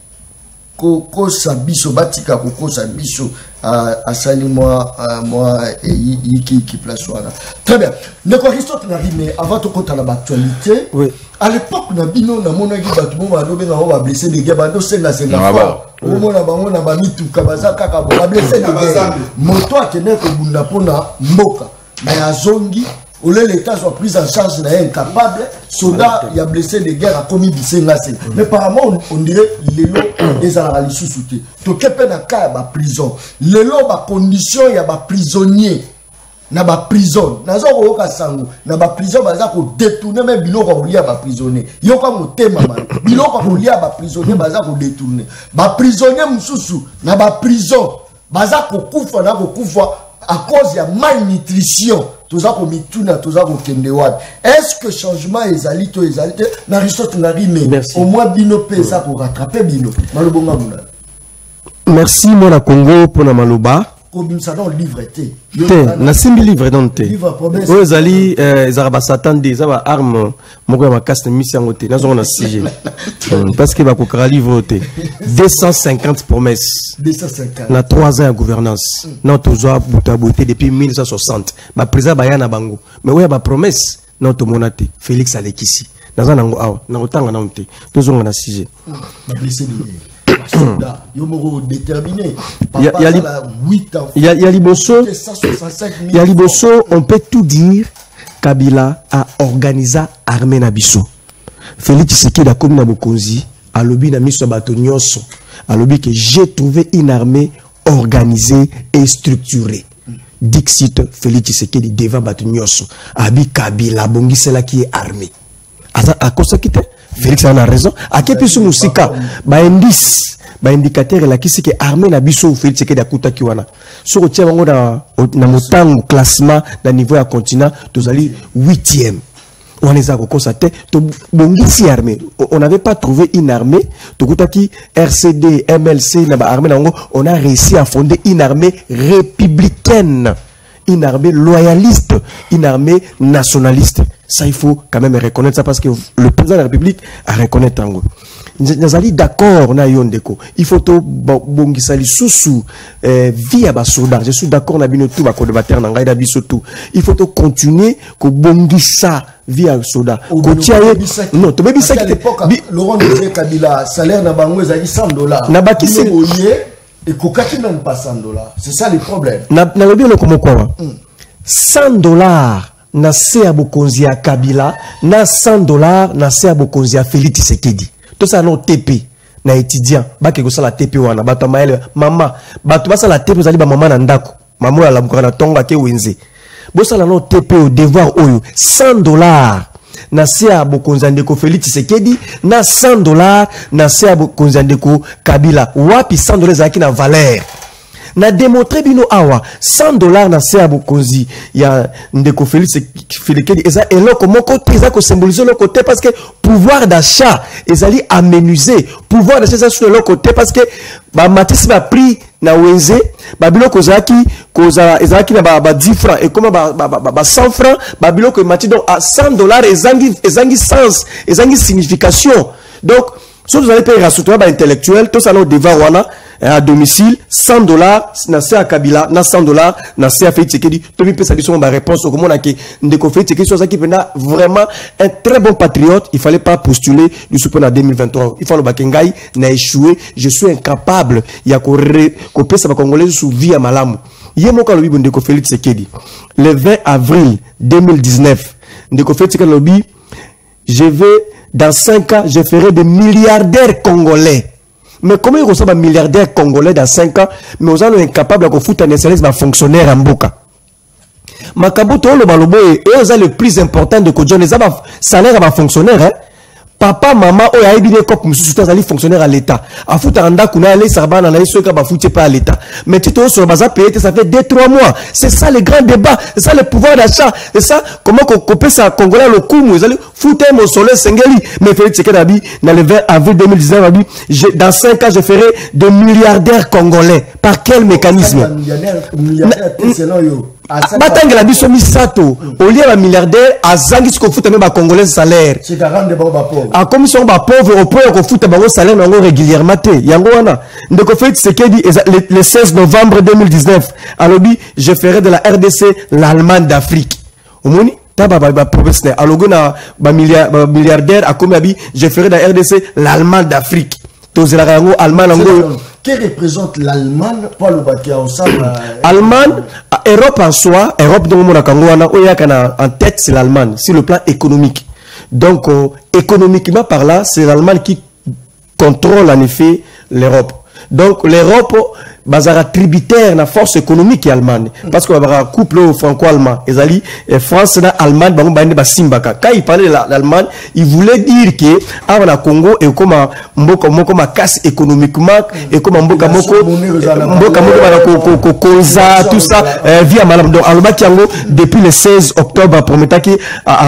Koko Sabiso, Batika Koko Sabiso, à Sali, moi, et Yiki qui place voilà. Très bien. Donc, Aristote Narime, avant de compter l'actualité, oui. À l'époque, on a bino, on a mon avis, on va blesser des gars, c'est la fort. Au moment où on a mis tout Kabaza, on a blessé des gars. Moto a tenu que Bunda Pona Moka, mais à Zongi, où l'État soit pris en charge, il est incapable, soldat, il a blessé des guerres, a commis du Sénacé. Mais apparemment, on dirait les lots des analyses sous-soutés. Tout ce qui est dans la prison, les lots, la condition, il y a des prisonniers. Na ba prison na zo ko ka sango na ba prison baza ko détourner même biloko ko lia ba prisonnier yo ka motema man biloko ko lia ba prisonnier baza ko détourner ba prisonnier mususu na ba prison baza ko kufa na ko kufa à cause ya malnutrition toza ko mituna toza ko kende wat est-ce que changement ezali to ezali na Aristote Narime au moins bino pesa ko rattraper bino malobonga muna merci mon Congo pour na maloba comme ça dans le livre était na simbi livre dans te o ezali ezaba satan des zaba arme moko ya makasi na misi yango te nazo na sujet parce que ba ko kra livre te 250 promesses 250 na 3 ans de gouvernance na tozo buta boté depuis 1960 ba président ba yana bango mais ouais ba promesse na to monate Félix Alekisi nazo nango awa na otanga na mte tozo na sujet déterminé. Il y a Liboso, on peut tout dire. Kabila a organisé l'armée Nabiso. Félix Tshisekedi a commis na Bokonzi, a lobby na miso bato nyonso, a lobby que j'ai trouvé une armée organisée et structurée. Dixit Félix Tshisekedi devant bato nyonso, abi Kabila bongi cela qui est armée. À cause qui Félix a raison. À quel point musika ba indice ba indicateur la kisi que armée na biso Félix Tshisekedi akuta kiwana. So tia bango na motango classement na niveau ya continent tozali 8e. On les a constaté to bongisi armée. On n'avait pas trouvé une armée to kutaki RCD MLC na ba armée nango on a réussi à fonder une armée républicaine. Une armée loyaliste, une armée nationaliste. Ça, il faut quand même reconnaître ça parce que le président de la République a reconnu Tango. nazali d'accord na yondeko. Il faut to bongisali susu via basoda. Je suis d'accord na bino tout ba codebater na ngai da biso tout. Il faut to continuer ko bongisa via soda. Ko tiaye non to bebisa ki Laurent Désiré Kabila salaire na bango ezali $100. Na baki se et kokaki même pas $100. C'est ça le problème. Na lobi le komo kwa. $100 na se abokonzi ya Kabila na $100 na se abokonzi ya Félix Tshisekedi. Tout ça non TP na étudiant ba ke ko sala TP wana bato maele mama bato ba sala TP zali ba mama na ndako mama la mukana tonga ke wenze bo sala no TP au devoir oyo $100 na se abokonzi ndeko Félix Tshisekedi na $100 na se abokonzi ndeko Kabila wapi $100 zaki na valeur na démontrer bino awa $100 na se abokonzi ya ndeko Félix Tshisekedi eza eloko moko te eza ko symboliser le côté parce que pouvoir d'achat ezali amenuiser pouvoir d'achat sur le côté parce que ba matisi ba prix na wenze ba biloko zaki koza ezaki na ba 10 francs et comme ba 100 francs ba biloko mati donc à $100 ezangi sens ezangi signification donc si vous allez payer à soutenir ba intellectuel tout ça no devoir wana à domicile $100 na se à Kabila na $100 na se à Félix Tshisekedi to mi pesa biso ba réponse au comment que ndeko Félix Tshisekedi so qui pena vraiment un très bon patriote il fallait pas postuler du soupçon en 2023 il faut le bakengai na échoué je suis incapable ya ko pesa ba congolais sous vie à malamu yemo ka lobi ndeko Félix Tshisekedi le 20 avril 2019 ndeko Félix Tshisekedi lobi je vais dans 5 ans je ferai des milliardaires congolais. Mais comment ils reçoivent un milliardaire congolais dans 5 ans, mais ils sont incapables de foutre un service de fonctionnaire en Mboka. Makabuto le balobo et eux sont le plus important de Kodjon, les salaires à fonctionnaire, hein. Papa, maman, oh, y'a bien cop, monsieur, c'est un fonctionnaire à l'État. À foutre un anda, qu'on a allé, ça va, on a allé, ceux qui va foutre pas à l'État. Mais tu te sur le bazar payé, ça fait 2-3 mois. C'est ça le grand débat. C'est ça le pouvoir d'achat. C'est ça, comment qu'on peut ça, Congolais, le coup, vous allez foutre mon soleil, Sengeli. Mais Félix Tshisekedi, dans le 20 avril 2019, dans 5 ans, je ferai de milliardaires congolais. Par quel mécanisme? Batanga la biso misato au lieu de milliardaire azangi ko futa même ba congolais salaire c'est 40 de ba pauvre a comme sont ba pauvre au point ko futa ba salaire nango régulièrement te yango wana ndeko Félix Tshisekedi le 16 novembre 2019 alobi je ferai de la RDC l'Allemagne d'Afrique omoni taba ba province na alogo na ba milliardaire a comme abi je ferai de la RDC l'Allemagne d'Afrique to zela yango Allemagne nango qui représente l'Allemagne pour le bâtir ensemble. Allemagne, Europe en soi, Europe de en tête c'est l'Allemagne, sur le plan économique. Donc économiquement par là, c'est l'Allemagne qui contrôle en effet l'Europe. Donc l'Europe bazara tributaire na force économique allemande parce que un couple franco-allemand ezali France na Allemagne bango bande ba simbaka quand il parlait de l'Allemagne il voulait dire que avant Congo et comme mboka moko makasi économiquement et comme mboka moko ko koza tout ça via madame donc alobaki yango depuis le 16 octobre prometaki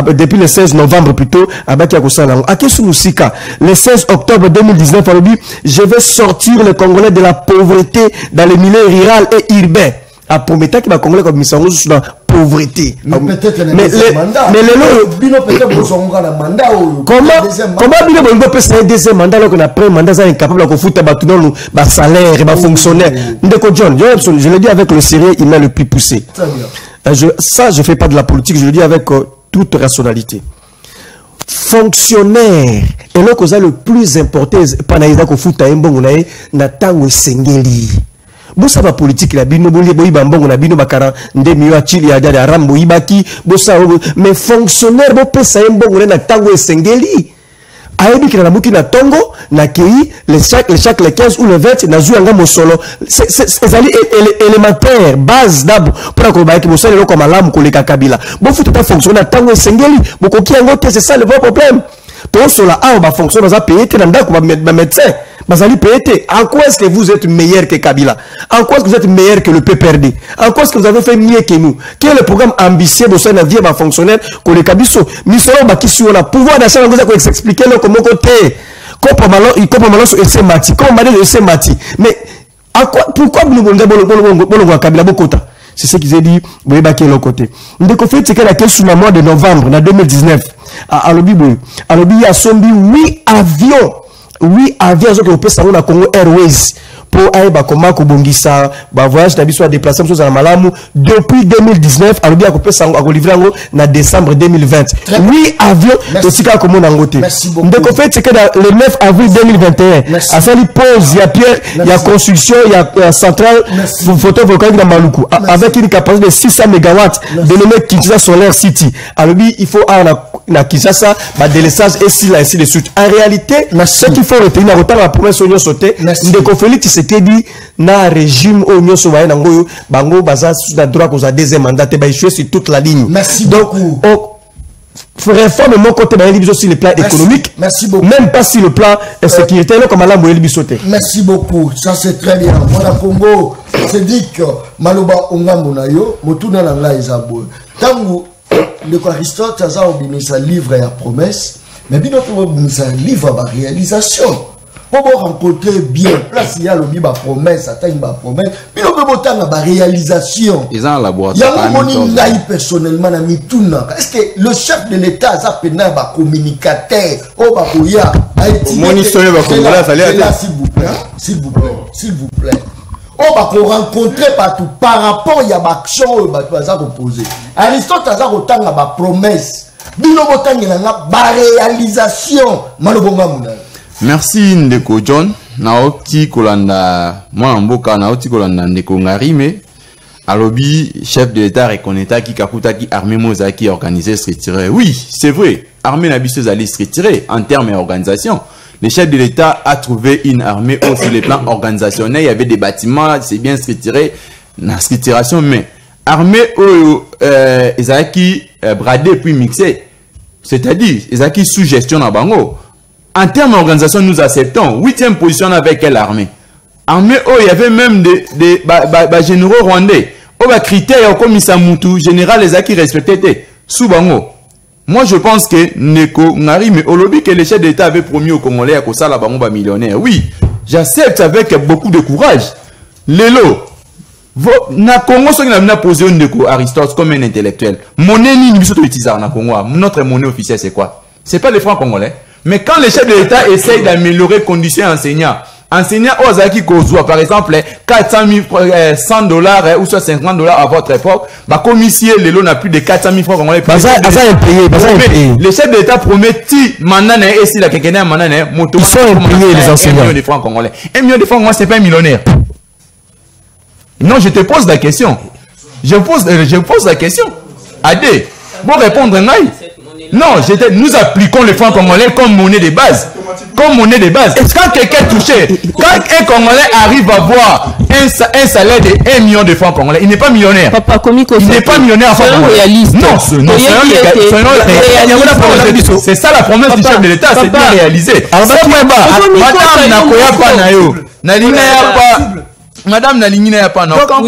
depuis le 16 novembre plutôt abaki akosala yango akesu musika le 16 octobre 2019 alobi je vais sortir le Congolais de la pauvreté dans les milieux rural et urbains. À promettre que les Congolais comme ils sont dans la pauvreté. Mais peut-être comment Bino peut faire un deuxième mandat alors qu'on a pris un mandat incapable de foutre un salaire et un fonctionnaire. John, je le dis avec le sérieux, il m'a le plus poussé. Ça, je ne fais pas de la politique, je le dis avec toute rationalité. Fonctionnaire et là que le plus important panaïda ko futa mbongo na ye na tango sengeli bosa ba politique la bino boli boyi mbongo na bino bakara nde miyo achili ya dada rambo ibaki bosa mais fonctionnaire bo pesa mbongo na tango sengeli ayebi kila nabuki na tongo na kei chaque le 15 ou le 20 na zuanga mosolo c'est élémentaire base d'abo pour ko ba ki mosolo lo comme malamu ko le Kabila bo futa pas fonctionner na tango sengeli boko ki yango te c'est ça le vrai problème tout cela a ba fonctionner dans un pays te ndako ba médecin bazali pété. En quoi est-ce que vous êtes meilleur que Kabila? En quoi est-ce que vous êtes meilleur que le PPRD? En quoi est-ce que vous avez fait mieux que nous? Quel est le programme ambitieux de ce vie à fonctionnaire que les Kabiso? Nous serons bâtis sur le pouvoir d'achat. Vous allez expliquer le comment côté. Mais pourquoi vous ne Kabila Bokota? C'est ce qu'ils ont dit. Vous voyez qui est le côté. Nous avons fait la question au mois de novembre 2019 à Alobi. Alobi a sombi 8 avions. 8 avions que peut savoir na Congo Airways pour aller comment kobongisa ba voyage na biso à déplacer choses à malamu depuis 2019 alors bien peut savoir à livrer na décembre 2020 8 avions aussi comme on a ngoté donc en fait c'est que le 9 avril 2021 à ça il pose il y a pierre il y a construction il y a centrale photovoltaïque dans Maluku avec une capacité de 600 MW dénommé Kinshasa Solar City alors il faut na Kinshasa ba délaissage et ainsi de suite en réalité ce qu'il faut retenir na retard la promesse on sauté ndeko Félix c'était dit na régime au nyoso ba na ngoyo bango baza na droit ko za deuxième mandat te ba échouer sur toute la ligne. Merci donc réforme mon côté ba libiso sur le plan économique. Merci beaucoup. Même pas sur le plan sécurité là comme la moyenne libiso te. Merci beaucoup, ça c'est très bien. Moi na Congo c'est dit que maloba ongambo na yo motuna na ngai ezabo tangu le Aristote aza obimisa livre ya promesse mais bino to obimisa livre ba réalisation. Pour rencontrer bien, place il y a le biba promesse, atteindre ma promesse, puis on peut botter ma réalisation. Ils ont un laboratoire. Il y a un moni personnellement na mituna. Est-ce que le chef de l'État a pena ba communicateur, oh ba koya, moni sonné ba congolais fallait s'il vous plaît, s'il vous plaît, s'il vous plaît. On va rencontrer partout par rapport il y a ma action ba ça proposer. Aristote a autant ba promesse. Bino botangi na ba réalisation. Malobonga muna. Merci Ndeko John. Naoti kolanda moi mboka naoti kolanda Ndeko Ngarime. Alobi chef de l'État reconnaîta qui kakuta qui armée mozaki organisé se retirer. Oui, c'est vrai. Armée nabiseuse allait se retirer en termes d'organisation. Le chef de l'État a trouvé une armée aussi les plans organisationnels, il y avait des bâtiments, c'est bien se retirer dans cette retiration mais armée ezaki bradé puis mixé. C'est-à-dire ezaki sous gestion na bango. En termes d'organisation, nous acceptons 8e position avec quelle armée? Armée, oh, il y avait même des généraux rwandais. Oh, bah, critères comme Isamutu, général, les acquis respectés. Soubango. Moi, je pense que Neko Ngari, mais au lobby que le chef d'État avait promis aux Congolais à Kosala Bango millionnaire. Oui, j'accepte avec beaucoup de courage. Lélo. Na Congo, ce qu'on a posé Neko Aristote comme un intellectuel. Monnaie, ni nous utilisons na Congo. Notre monnaie officielle, c'est quoi? C'est pas les francs congolais. Mais quand le chef de l'État essaye d'améliorer les conditions enseignants aux Zaki Kozua, par exemple, 400 000, 100 dollars ou soit 50 dollars à votre époque, bah, comme ici, le lot n'a plus de 400 000 francs congolais. Le chef de l'État promet, si manane et si la quelqu'un manane, ils sont impayés, les enseignants. 1 million de francs congolais. 1 million de francs congolais, c'est pas un millionnaire. Non, je te pose la question. Je pose la question. Adé, bon répondre, Naï. Non, nous appliquons le franc congolais comme monnaie de base. Comme monnaie de base. Quand quelqu'un est touché, quand un Congolais arrive à avoir un salaire de 1 million de francs congolais, il n'est pas millionnaire. Papa, il n'est pas millionnaire en francs congolais. Non, c'est ça la promesse du chef de l'État, c'est bien réalisé. Madame Nalinine Yapana, quand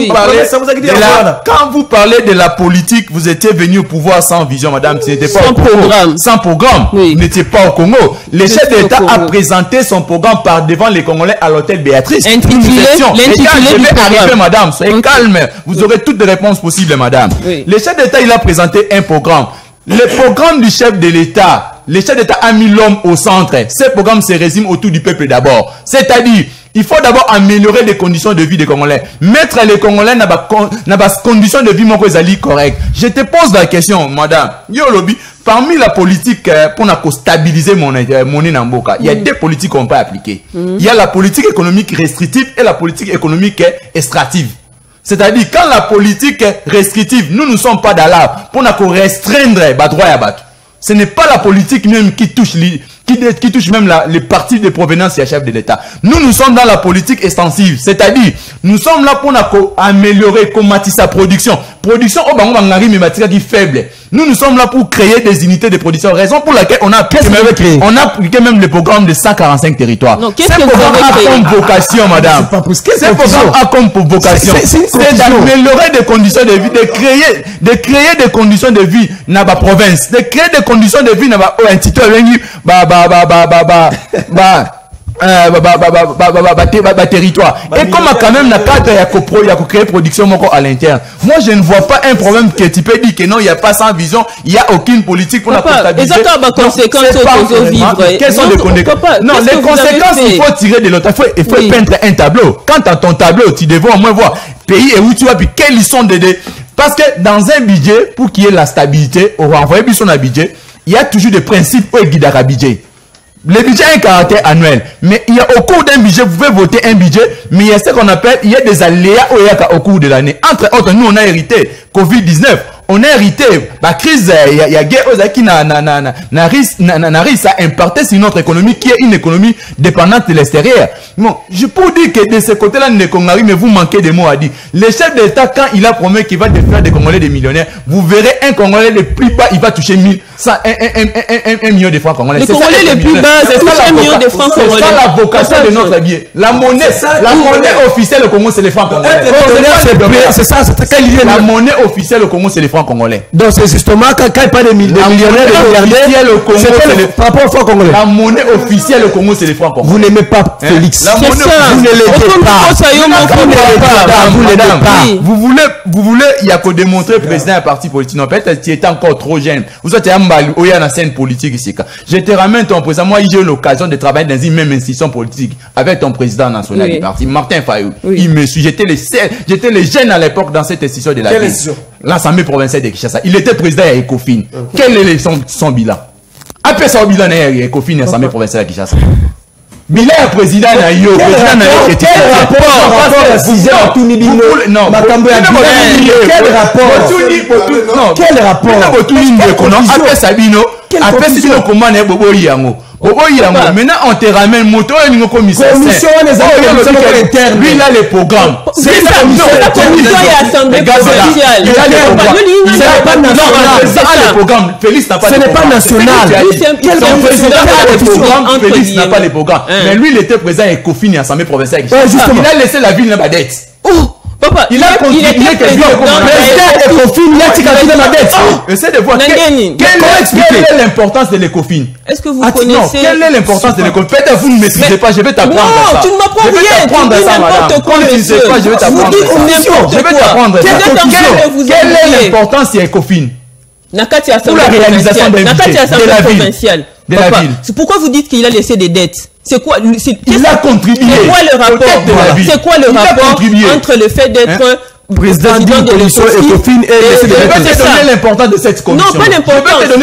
vous parlez de la politique, vous étiez venu au pouvoir sans vision, madame. C'était pas sans programme. Sans programme. Oui. Vous n'étiez pas au Congo. Le chef d'État a présenté son programme par devant les Congolais à l'hôtel Béatrice. L'intitulé je vais arriver, madame. Soyez calme. Vous aurez toutes les réponses possibles, madame. Oui. Le chef d'État, il a présenté un programme. Le programme du chef de l'État, le chef d'État a mis l'homme au centre. Ce programme se résume autour du peuple d'abord. C'est-à-dire, il faut d'abord améliorer les conditions de vie des Congolais. Mettre les Congolais dans les conditions de vie correctes. Je te pose la question, madame. Yolobi, parmi la politique pour stabiliser mon Namboka, il y a deux politiques qu'on peut appliquer. Il y a la politique économique restrictive et la politique économique extractive. C'est-à-dire, quand la politique restrictive, nous ne sommes pas là pour restreindre les droits à battre. Ce n'est pas la politique même qui touche même les partis de provenance et chef de l'État. Nous sommes dans la politique extensive. C'est-à-dire, nous sommes là pour améliorer, combattre sa production. Production, qui faible. Nous sommes là pour créer des unités de production. Raison pour laquelle on a appliqué même le programme de 145 territoires. Ce programme a comme vocation, madame. Ce programme a comme vocation. C'est d'améliorer des conditions de vie, de créer des conditions de vie dans la province, de créer des conditions de vie dans la territoire. Et comme quand même la carte il y a créer production à l'interne. Moi je ne vois pas un problème que tu peux dire que non, il n'y a pas sans vision, il n'y a aucune politique pour la comptabiliser. Quelles sont les conséquences? Non, les conséquences, il faut tirer de l'autre. Il faut peindre un tableau. Quand tu as ton tableau, tu devrais au moins voir pays et où tu vas, puis quels sont des... Parce que dans un budget, pour qu'il y ait la stabilité, on va envoyer son budget, il y a toujours des principes où il guide à budget. Le budget a un caractère annuel, mais il y a au cours d'un budget, vous pouvez voter un budget, mais il y a ce qu'on appelle, il y a des aléas au cours de l'année. Entre autres, nous on a hérité Covid-19. On a hérité la crise, il y a guerre qui n'a réussi à impacter sur notre économie, qui est une économie dépendante de l'extérieur. Bon, je peux dire que de ce côté-là, mais vous manquez des mots à dire. Le chef d'État, quand il a promis qu'il va faire des Congolais des millionnaires, vous verrez un Congolais le plus bas, il va toucher 1 million de francs congolais. Les Congolais les plus bas, c'est 1 million de francs congolais. C'est ça la vocation de notre billet. La monnaie officielle au Congo, c'est les francs congolais. C'est ça, c'est très lié. La monnaie officielle au Congo, c'est les francs congolais. Donc c'est justement quand il n'y a pas de millionnaires, par rapport aux francs congolais. La monnaie officielle au Congo, c'est les francs congolais. Vous n'aimez pas Félix. La monnaie vous ne l'aimez pas. Vous voulez, il y a qu'à démontrer président d'un parti politique. Non, peut-être tu étais encore trop jeune. Vous êtes un la scène politique ici. Je te ramène ton président. Moi, j'ai eu l'occasion de travailler dans une même institution politique avec ton président national du parti, Martin Fayou. Il me suit. J'étais le jeune à l'époque dans cette institution de la ville. L'Assemblée provinciale de Kinshasa. Il était président à Ecofin. Quel est son bilan? Après son bilan à Ecofin, l'Assemblée provinciale de Kinshasa. Bilan président na yo, président na yo. Quel rapport à 6 heures tout ni bino? Non, quel rapport? Non, quel rapport? Après Sabino, après Sabino comment est Bobo Yango? Maintenant on te ramène moto et nous commissaire. Commission des affaires internes. Lui il a les programmes. C'est ça. La commission et l'assemblée provinciale. Il a les programmes. Il n'est pas national. Les programmes. Félix n'a pas. Ce n'est pas national. Quel président a les programmes? Félix n'a pas les programmes. Mais lui il était président et Cofin et Assemblée provinciale. Il a laissé la ville dans la dette. Papa, il a contribué que Essaie de voir quelle est l'importance de l'Ecofin. Est-ce que vous connaissez? Quelle est l'importance de l'Ecofin? Peut-être vous ne maîtrisez pas, je vais t'apprendre ça. Non, tu ne m'apprends rien. Je vais t'apprendre ça, madame. Quand tu ne sais pas, je vais t'apprendre ça. Je vais t'apprendre ça. Quelle est l'importance de l'Ecofin? Pour la réalisation d'un budget de la ville. C'est pourquoi vous dites qu'il a laissé des dettes? C'est quoi? Il a contribué. C'est quoi le rapport? C'est quoi le rapport entre le fait d'être président d'une commission Ecofin et je vais te donner l'importance de cette commission. Non, pas l'importance. Je vais te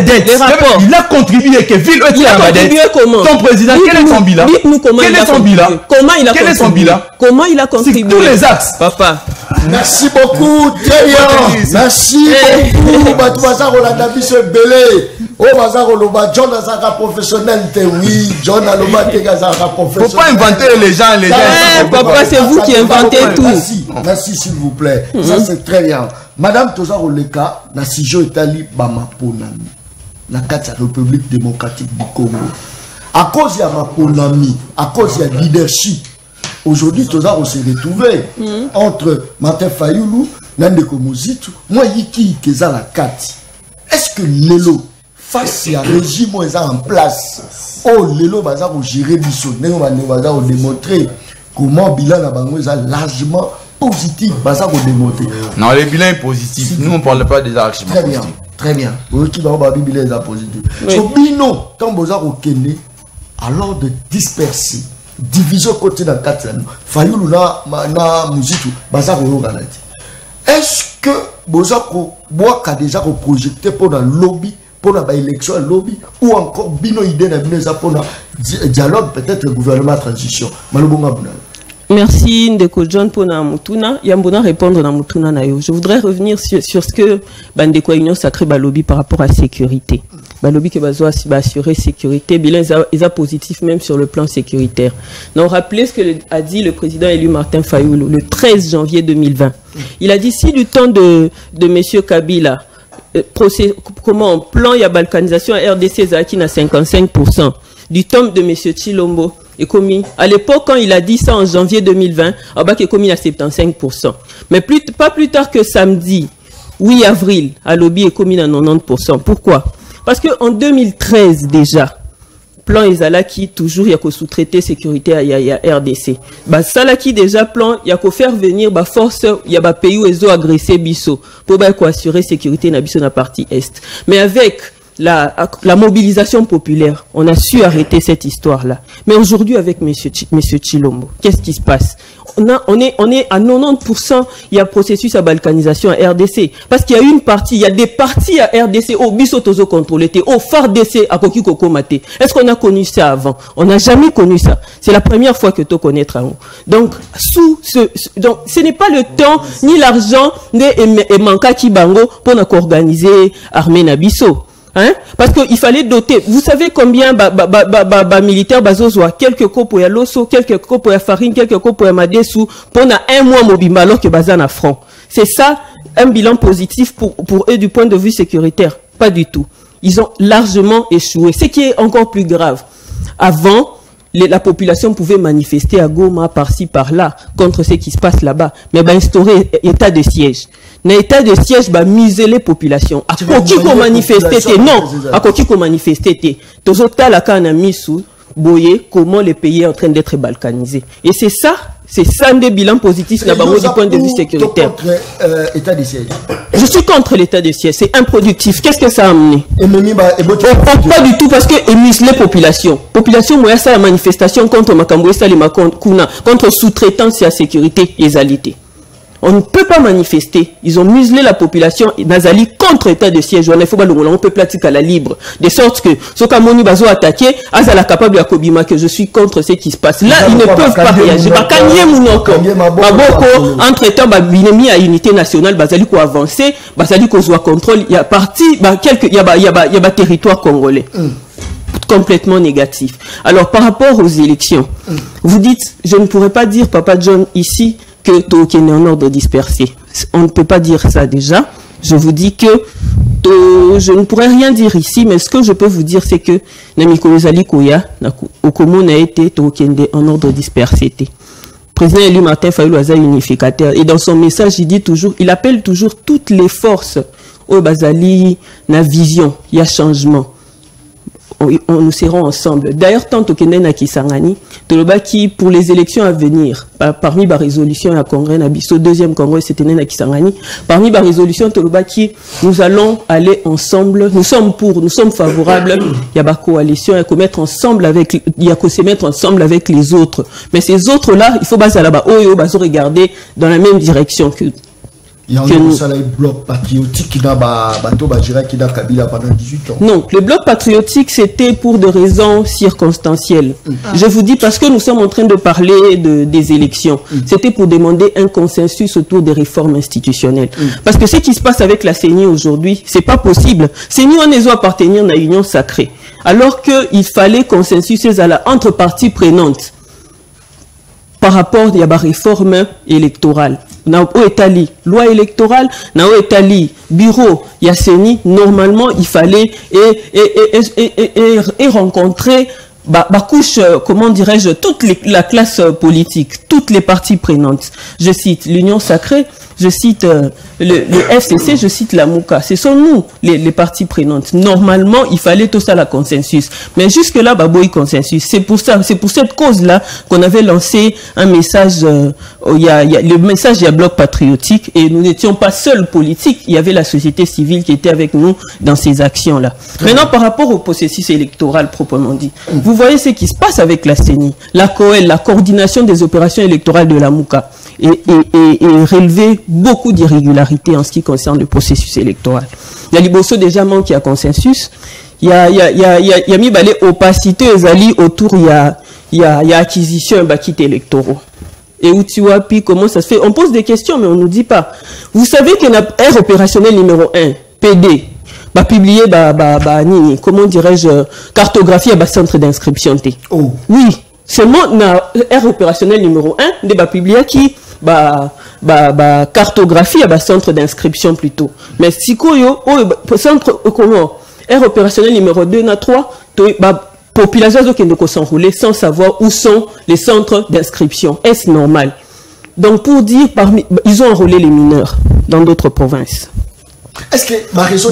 donner les rapports. Il a contribué que ville il a contribué comment? Ton président, quel est son bilan? Dites-nous comment il a contribué. Comment il a contribué? Quel est son bilan? Comment il a contribué? Tous les axes. Papa. Merci beaucoup, très bien. Merci beaucoup. Batouaza Rolanda Biso Belé. Oh, Bazar Oloba, John Azaka professionnel, oui. John Aloba Tegazaka professionnel. Faut pas inventer les gens, papa, c'est vous qui inventez tout. Merci, s'il vous plaît. Ça, c'est très bien. Madame Toza Oleka, na Sijo Etali Bamaponami, la République démocratique du Congo. À cause de Maponami, à cause de leadership, aujourd'hui, Toza on s'est retrouvé entre Martin Fayoulou, Nandeko Mozitu, moi, Yiki, Keza la Kati. Est-ce que Lelo, face à régime en place, oh, Lelo, Baza, on gérer Bisso, Baza, on démontrer comment le bilan est largement positif. Baza, on démontrer. Non, le bilan est positif. Nous, on ne parle pas des actions. Très bien, très bien. Vous qui va le bilan est positif. So, bino, quand Baza, on kenne, alors de disperser, division côté dans le cadre, Fayoulou, na Mouzitou, Baza, on organise. Est-ce que Baza, a déjà projeté pour le lobby, pour l'élection lobby, ou encore bino idée pour le dialogue, peut-être le gouvernement transition? Merci Ndeko John pour Namutuna. Yambona répondre Namutuna Nayo. Je voudrais revenir sur ce que Bandeko Union Sacré Balobi par rapport à la sécurité. Balobi qui va assurer sécurité, bilan est positif même sur le plan sécuritaire. Donc rappelez ce que a dit le président élu Martin Fayoulou le 13 janvier 2020. Il a dit si du temps de monsieur Kabila, comment plan il y a balkanisation à RDC Zaki à 55%, du temps de monsieur Chilombo est commis. À l'époque, quand il a dit ça en janvier 2020, Abak est commis à 75%. Mais pas plus tard que samedi, 8 avril, à Lobby est commis à 90%. Pourquoi? Parce qu'en 2013 déjà, plan ezalaki toujours ya ko sous-traiter sécurité ya RDC. Ba salaki déjà plan ya ko faire venir ba force ya ba pays où ils ont agressé biso pour ba ko assurer sécurité na biso na partie est. Mais avec la mobilisation populaire, on a su arrêter cette histoire-là. Mais aujourd'hui, avec monsieur Chilombo, qu'est-ce qui se passe? On est à 90%, il y a processus à balkanisation à RDC. Parce qu'il y a une partie, il y a des parties à RDC, au Bisotozo contrôlé, au FARDC, à Koki Kokomate. Est-ce qu'on a connu ça avant? On n'a jamais connu ça. C'est la première fois que tu connais Traon. Donc, donc, ce n'est pas le temps, ni l'argent, ni manka Kibango pour nous organiser armée Nabiso. Hein? Parce qu'il fallait doter. Vous savez combien militaires bazozwa quelques cops pour l'osso, quelques cops pour la farine, quelques cops pour la madesu pendant un mois mobile alors que bazan à front. C'est ça un bilan positif pour eux du point de vue sécuritaire? Pas du tout. Ils ont largement échoué. Ce qui est encore plus grave. Avant, la population pouvait manifester à Goma par-ci par-là contre ce qui se passe là-bas, mais instaurer état de siège. Dans l'état de siège, muser les populations. À quoi qu'on manifester, non, à quoi qu'on manifester, tozota la kanamisu, boye, comment le pays est en train d'être balkanisé. Et c'est ça un des bilans positifs du point de vue sécuritaire. État de siège. Je suis contre l'état de siège, c'est improductif. Qu'est-ce que ça a amené? Pas du tout, parce que émise les populations. Population, moi, ça la manifestation contre Makambo et Salima contre sous-traitance et la sécurité et égalité. On ne peut pas manifester. Ils ont muselé la population Nazali contre l'état de siège. On peut pratiquer à la libre. De sorte que, ce qu'Amoni Bazo attaqué, Azala capable à Kobima que je suis contre ce qui se passe. Là, ils ne peuvent pas réagir. Entre-temps, Binemi à unité nationale, Bazali ko avancer, Bazali ko soit contrôle. Il y a parti, il y a territoire congolais. Complètement négatif. Alors, par rapport aux élections, vous dites, je ne pourrais pas dire, Papa John, ici, que Token est en ordre dispersé. On ne peut pas dire ça déjà. Je vous dis que je ne pourrais rien dire ici, mais ce que je peux vous dire, c'est que Namiko Zali Koya, Okomo n'a été Token en ordre dispersé. Président élu Martin Fayulu Aza unificateur. Et dans son message, il dit toujours, il appelle toujours toutes les forces au Bazali, na vision, il y a changement. Nous serons ensemble. D'ailleurs, tant que Kenen a Kisangani, qui pour les élections à venir, parmi les résolutions à Congrès, au deuxième Congrès, c'était Nena Kisangani, parmi les résolutions, qui nous allons aller ensemble, nous sommes favorables, il y a la coalition, il y a ensemble avec, il y a se mettre ensemble avec les autres. Mais ces autres-là, il faut regarder dans la même direction que il y a un bloc patriotique qui n'a Kabila pendant 18 ans. Non, le bloc patriotique, c'était pour des raisons circonstancielles. Je vous dis parce que nous sommes en train de parler des élections. C'était pour demander un consensus autour des réformes institutionnelles. Parce que ce qui se passe avec la CENI aujourd'hui, c'est pas possible. CENI, on est appartenir à l'union sacrée. Alors qu'il fallait consensus entre parties prenantes par rapport à la réforme électorale. Na Italie, loi électorale, na Italie, bureau, Yasseni, normalement, il fallait et rencontrer couche, comment dirais-je, toute la classe politique, toutes les parties prenantes. Je cite l'Union sacrée, je cite le FCC, je cite la Mouka. Ce sont nous, les parties prenantes. Normalement, il fallait tout ça, la consensus. Mais jusque-là, baboui consensus. C'est pour ça, c'est pour cette cause-là qu'on avait lancé un message, le message du bloc patriotique, et nous n'étions pas seuls politiques, il y avait la société civile qui était avec nous dans ces actions-là. Maintenant, par rapport au processus électoral proprement dit, vous voyez ce qui se passe avec la CENI, la COEL, la coordination des opérations électorales de la Mouka, et relever beaucoup d'irrégularités en ce qui concerne le processus électoral. Il y a Liboso déjà manque à consensus. Il y a mis balé opacité autour, il y a acquisition et bakit électoraux. Et où tu vois, puis comment ça se fait? On pose des questions, mais on ne nous dit pas. Vous savez qu'il y a un air opérationnel numéro 1, PD, publié, comment dirais-je, cartographie à centre d'inscription. Oh. Oui, seulement na air opérationnel numéro 1, de publié qui cartographie à centre d'inscription plutôt. Mais si koyo centre comment air opérationnel numéro 2 na 3 population qui ne s'enrouler sans savoir où sont les centres d'inscription. Est-ce normal? Donc pour dire ils ont enrôlé les mineurs dans d'autres provinces. Est-ce que ma réseau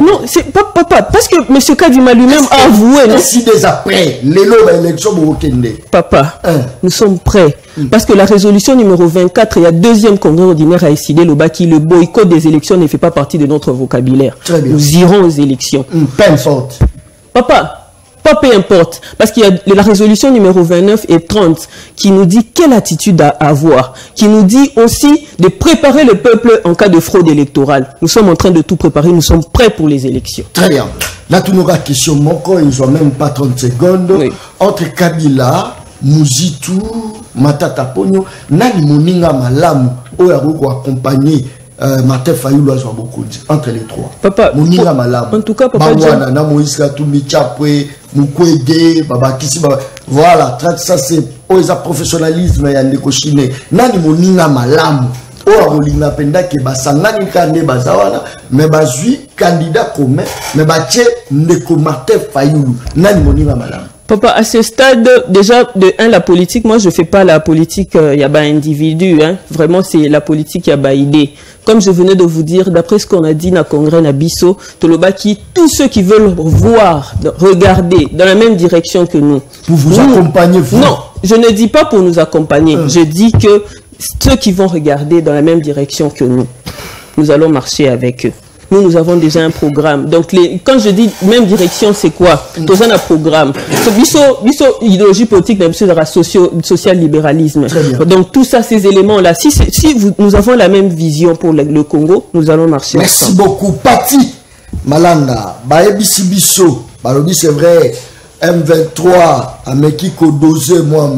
non, c'est pas papa, parce que M. Kadima lui-même a avoué. Si des après, l'élection, papa, nous sommes prêts. Parce que la résolution numéro 24, il y a deuxième congrès ordinaire à décider le Baki, le boycott des élections ne fait pas partie de notre vocabulaire. Nous irons aux élections. Peu importe. Papa, pas peu importe, parce qu'il y a la résolution numéro 29 et 30 qui nous dit quelle attitude à avoir, qui nous dit aussi de préparer le peuple en cas de fraude électorale. Nous sommes en train de tout préparer, nous sommes prêts pour les élections. Très bien. Là, tu n'auras question, mon corps, ils n'ont même pas 30 secondes. Oui. Entre Kabila, Muzitu, Matata Pogno, Nani Moninga Malamu, Oyaroko accompagné. Martin Fayoulou a beaucoup dit entre les trois. Papa, Moninga Malamu. En tout cas, papa. Bangwana, Moïse Katumbi, Chapwe, Mukwege, Baba Kissi, voilà, ça c'est un professionnalisme et un écochine. Nani Moninga Malamu. Oa Molinga Penda qui basangani kande bazawana, mais bazui candidat commun, mais bache Ndeko Martin Fayoulou. Nani Moninga Malamu. Papa, à ce stade, déjà, de un, la politique, moi je ne fais pas la politique, il y a pas individu, hein. Vraiment c'est la politique, il y a pas idée. Comme je venais de vous dire, d'après ce qu'on a dit dans le congrès Nabiso, Tolobaki, tous ceux qui veulent voir, regarder dans la même direction que nous. Pour vous accompagner, vous? Non, je ne dis pas pour nous accompagner, je dis que ceux qui vont regarder dans la même direction que nous allons marcher avec eux. Nous avons déjà un programme. Donc, quand je dis même direction, c'est quoi? Nous avons un programme. Biso idéologie politique, même si social-libéralisme. Donc, tout ça, ces éléments-là, si nous avons la même vision pour le Congo, nous allons marcher ensemble. Merci beaucoup. Pati Malanda, Baebisi Biso, Balobi, c'est vrai, M23, Amekiko dosé, moi,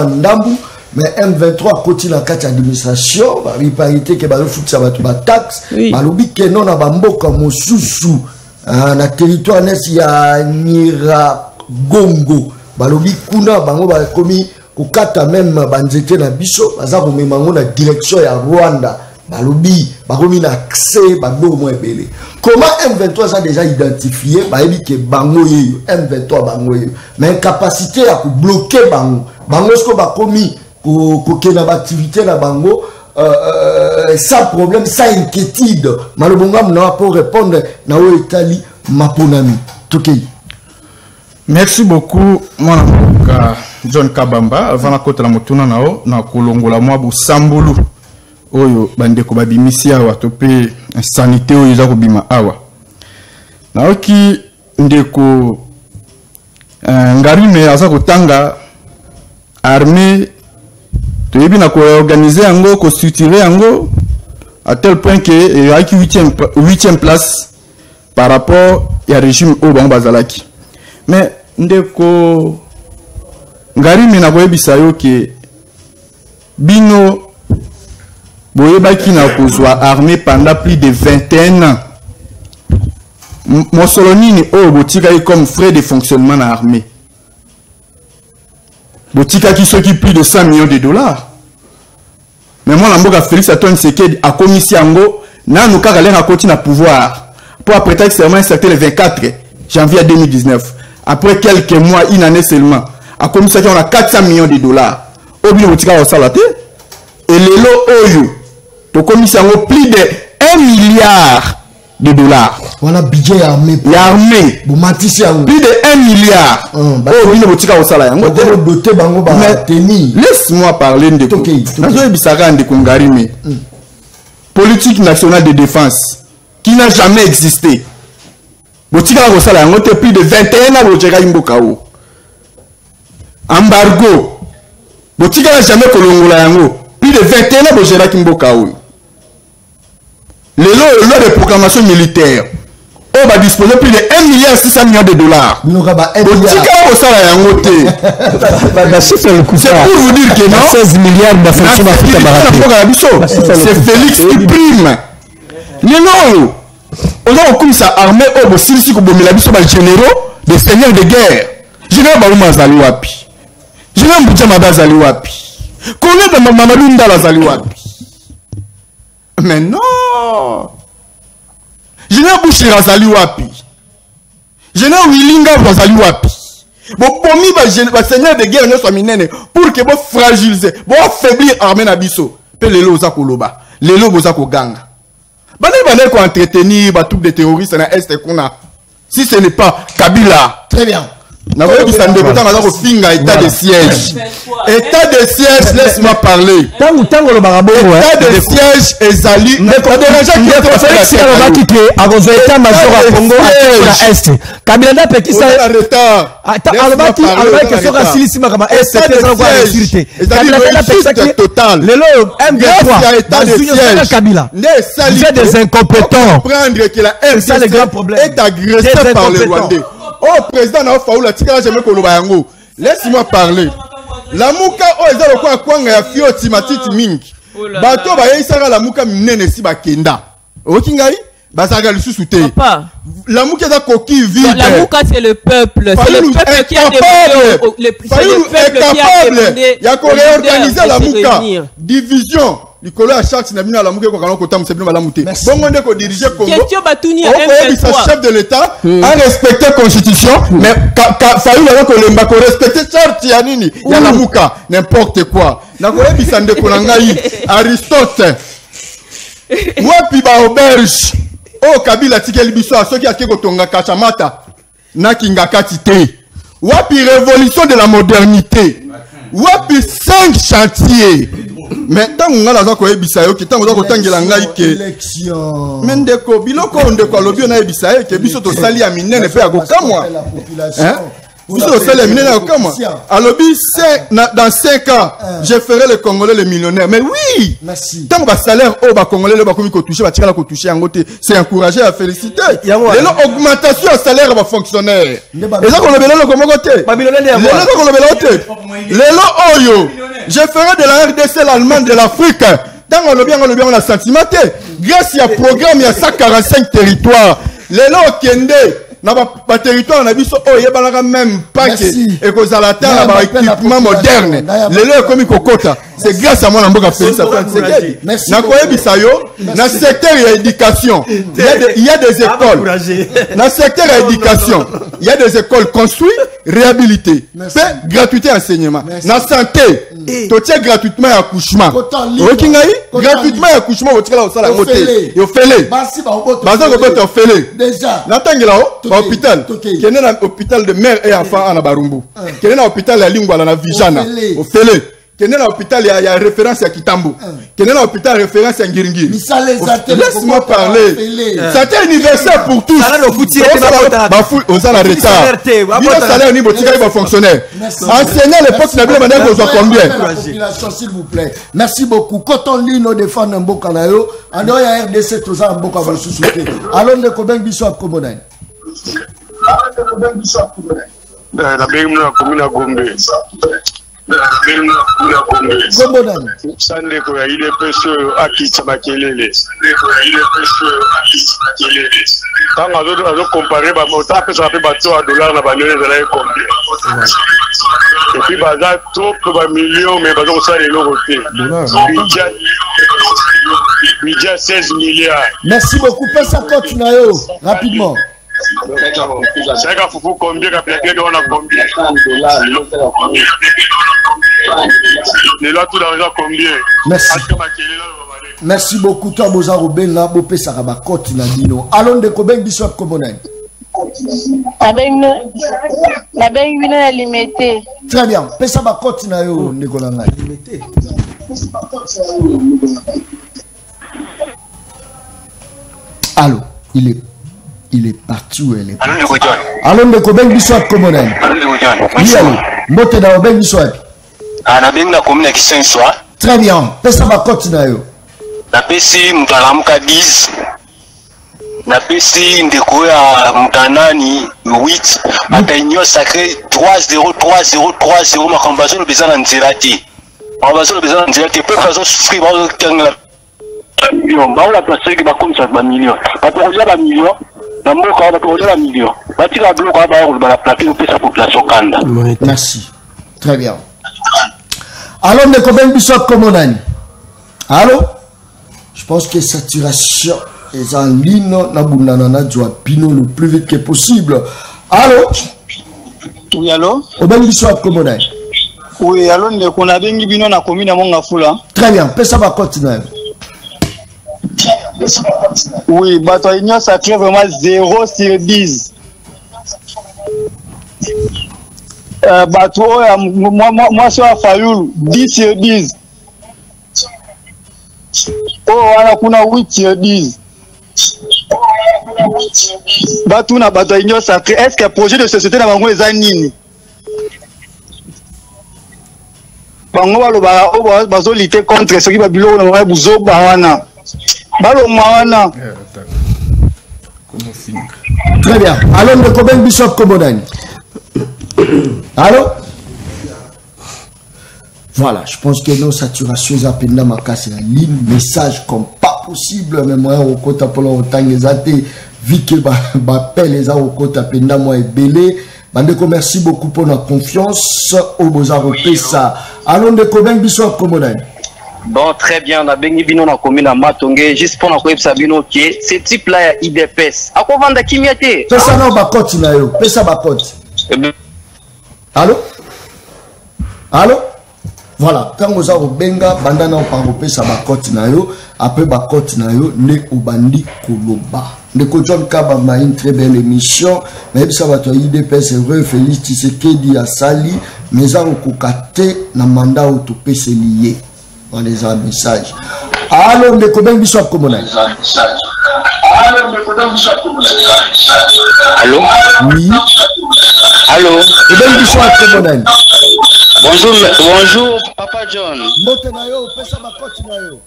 Ndambu. Mais M23 continue la carte d'administration, il paraît que le foot ça va tout la taxe, malobi que non na bamboka mosusu na territoire nes ya Nyiragongo, malobi kuna bango ba komi kokata même banzete na biso, baza ko memango na direction ya Rwanda, malobi ba komi na accès ba do mo ebele. Comment M23 ça déjà identifié, ba ebi que bango yeyo, M23 bango yeyo, mais capacité à bloquer bango, bango sko ba komi pour activité na bango sans problème, sans inquiétude. Malobonga mna pour répondre na o Italie maponami. Tokei. Merci beaucoup mon John Kabamba avant la côte la motuna nao na kolongola mwa bu sambulu oyo bandeko babimisi awa topé sanité oyo za kobima awa. Naoki ndeko ngarime aza kotanga armée tu bien organiser yango, constituer yango à tel point que il y a 8e place par rapport au régime au Bazalaki. Mais ndeko ngari mena boyebisa yo ke bino boyebaki na kozwa armée pendant plus de 21 ans. Mussolini o botika comme frais de fonctionnement na armée. Botika qui s'occupe plus de 100 millions de dollars. Mais moi, l'amboka Félix Antoine Tshisekedi a commis Siango, n'a nous qu'à aller à continuer à pouvoir. Pour après serment c'était le 24 janvier 2019. Après quelques mois, une année seulement, a commis ça on a 400 millions de dollars. Au bout botika au salate. Et les lots oyo, to commis Siango plus de 1 milliard de dollars. Voilà budget armé. L'armée. Plus de 1 milliard. Laisse-moi parler de politique nationale de défense qui n'a jamais existé. Plus de 21 ans. Embargo. N'a jamais plus de 21 ans. Les lois de proclamation militaire, on va disposer plus de 1 milliard 600 millions de dollars. C'est pour vous dire que non, 16 milliards c'est Félix qui prime. Les lois, on a comme ça armée au Bossil, si vous avez des généraux, des seigneurs de guerre. Général Baouma Zaliwapi. Général Boudjama Zaliwapi. Combien de Mamadou Ndala Zaliwapi? Mais non! Je n'ai pas bouché Razali Wapi. Je n'ai pas Willinga Razali Wapi. Bon, pour moi, seigneur de guerre, pour que vous fragiliser, vous affaiblir l'armée Nabiso. Pelelo Zakoloba. les lobos à Koganga. Banel ko entretenir ba troupe de terroristes na est kuna. Si ce n'est pas Kabila. Très bien. N'a pas dit ça ne dépend pas finga état de siège. État de siège, laisse-moi parler. Tango le barabo. État de siège ezali. Mais quand déjà qui est fait si on va quitter avant état major à Congo à est. Kabila n'a pas qui ça. Attends, alors que sera silisi makama est c'était ça quoi la sécurité. Kabila n'a pas qui total. Le lo M23 état de siège. Kabila. Vous êtes des incompétents. Comprendre que la c'est ça le grand problème. Est agressé par les Rwandais. Oh, président n'a pas la tika jamais koloba yango. Laisse-moi parler. La muka o ezalo kwa kwanga ya fio timatiti mingi. Bato ba yisaka la muka minene si bakenda. Okingai basaka lisusu te. La muka za koki vide. La muka c'est le peuple, c'est le peuple qui a demandé il y a qu'on réorganiser la muka. Division Nicolas Charles n'a la muka ko kotam c'est bien malamuté. Bongo ndeko diriger Congo. Question Batounia M23 chef de l'état a respecté constitution mais Fayulu a ko lemba ko respecter charte ya nini ya la muka n'importe quoi. Na ko ebisa ndeko na ngai Aristote. Wapi ba auberge. Oh Kabila tikeli biso soki ake ko tonga kachamata na kinga kati te. Wapi révolution de la modernité. Wapi 5 chantiers. Mais tant on a la ko ebisa yo ki tant on ko tangela ngai ke élection. Mendeko biloko ndeko alobi na ebisa ye ke biso to sali ya minene pe akokamwa. Hein? Biso sali ya minene akokamwa. Alobi dans 5 ans je ferai les Congolais les millionnaires. Mais oui. Merci. Tant ba salaire au ba Congolais le ba komi ko toucher ba tikala ko toucher yango te, c'est encourager à féliciter. Les augmentation de salaire ba fonctionnaire. Et ça qu'on le bello comme côté. Les oyo. Je ferai de la RDC l'Allemagne de l'Afrique. Tant on le bien on a sentiment. Grâce à programme il y a 145 territoires. Les lots kende na ba territoire na biso o yebalaka même pas que et que zalata na ba équipement moderne. Les lots comme kokota. C'est grâce à moi na mboka Félix Antoine Tshisekedi. Na koyebisa yo na secteur ya éducation. Il y a des écoles. Dans le secteur de l'éducation, il y a des écoles construites, réhabilitées, fait gratuité enseignement. Dans la santé, tu tiens gratuitement accouchement. Gratuitement accouchement, tu tiens là au salaire. Tu fais les. Tu fais les. Déjà. Hôpital. Qui est dans l'hôpital de mère et enfant à Barumbu. Qui est dans l'hôpital de Lingua à Vijana. Tu fais les. Qui est dans l'hôpital, il y a référence à Kitambu. Qui est dans l'hôpital, référence à Ngiringi. Laisse-moi parler. C'était universel pour tous. On a la retard. Il y a un salaire au niveau de fonctionnaire. Enseignant l'époque, n'a pas demandé qu'on soit combien. S'il vous plaît. Merci beaucoup. Quand on lit nos défenses en Bokanayo, en dehors de RDC, tous en Bokanayo, allons de Koben Bissou à Komonaï. La Bémna commune à Gombe. Sande ko ya ile peso akitsa makelele. Quand on a comparé ba mota pesa pe bato a dollar na ba nene za la combien. Et puis baza trop ba millions mais bazo ça les locaux. Budget 16 milliards. Merci beaucoup. Pesa continue rapidement. C'est qu'à Foufou combien qu'à plaquer on a combien. Les lois tout l'argent combien. Merci. Merci beaucoup. Toi Boza Robin là bopé saraba côte na dino. Allons de Koben Bissou Komonaï. La ben une limité. Très bien. Pesa ba côte na yo ndekolanga limité. Allô, il est partout, elle est partout. Allons de Koben Bissou Komonaï. Oui, allô. Mote da Koben Bissou. Na benga commune qui Saint-Soir. Très bien. Pesa ba côte na yo. Na pesi mutalamuka 10. Na pesi ndeko ya mutanani 8. Atenyo sacré 3-0 3-0 3-0 makambazo le bezana nzirati. Makambazo le bezana nzirati peu façon souffrir ba kangala. Ba la place qui ba comme ça ba million. Ba pour ba million. Na mboka ba pour ba million. Ba tira bloc ba la plaquer pour sa population kanda. Merci. Très bien. Allons de Koben Bissou Komonani. Allô? Je pense que saturation est en ligne. Nabunana doit pino le plus vite que possible. Allô? Oui, allô? Koben Bissou Komonani. Oui, allô, on a bien bino na commune à Mongafula. Très bien. Pesa va continuer. Oui, bato union sacré vraiment 0 sur 10. Bato moi sur Fayoul 10 sur 10. Oh, on a 8 sur 10. Bato na bato union sacré, est-ce que projet de société na bango eza nini? Bango baloba bazo lutter contre ce qui va bilo na buzo bawana. Balo mwana. Très bien. Allô, le Koben Bishop Komodani. Allô? Voilà, je pense que nos saturations appellent ma casse la ligne, message comme pas possible, mais moi au côté pour autant les athées, vu que m'appelle les au côté appellent moi et belé. Bandeko, merci beaucoup pour notre confiance au Beaux-Arts ça. Allô, le Koben Bishop Komodani. Bon, très bien, on a béni bino na commune à Matongé, juste pour nous sabino qui est ce type là ya IDPS. À quoi vendre kimiate? Pesa na bakoti na yo, pesa bakoti. Allô? Allô? Voilà, quand vous avez benga bandana on parle pesa bakoti na yo, après bakoti na yo ne obandi koloba. Ne John Kaba ma une très belle émission, mais ça va toi IDPS c'est vrai Félix Tshisekedi a sali, mais ça on kokate na mandat autopese lié. On les a un message. Alors, le Koben Bishop Komonai. Allô? Oui. Allô? Koben Bishop Komonai. Bonjour, bonjour, Papa John. Motenayo, pesa makoti nayo.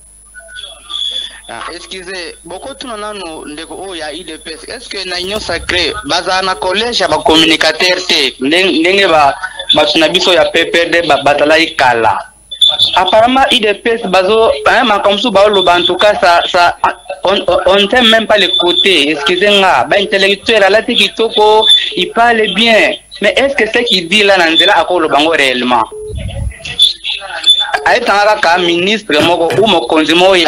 Excusez, beaucoup de gens ndeko ya IDPS. Est-ce que na union sacrée baza na collège ba communicateur te ndenge ba masunabiso ya PPD batala ikala. Apparemment, IDPS, bazo, comme ça, en tout cas, on ne sait même pas les côtés. Excusez-moi, intellectuel, il parle bien. Mais est-ce que ce qu'il dit là, Nandela, a le bango réellement? Aïe, un ministre, ou mon consumo, il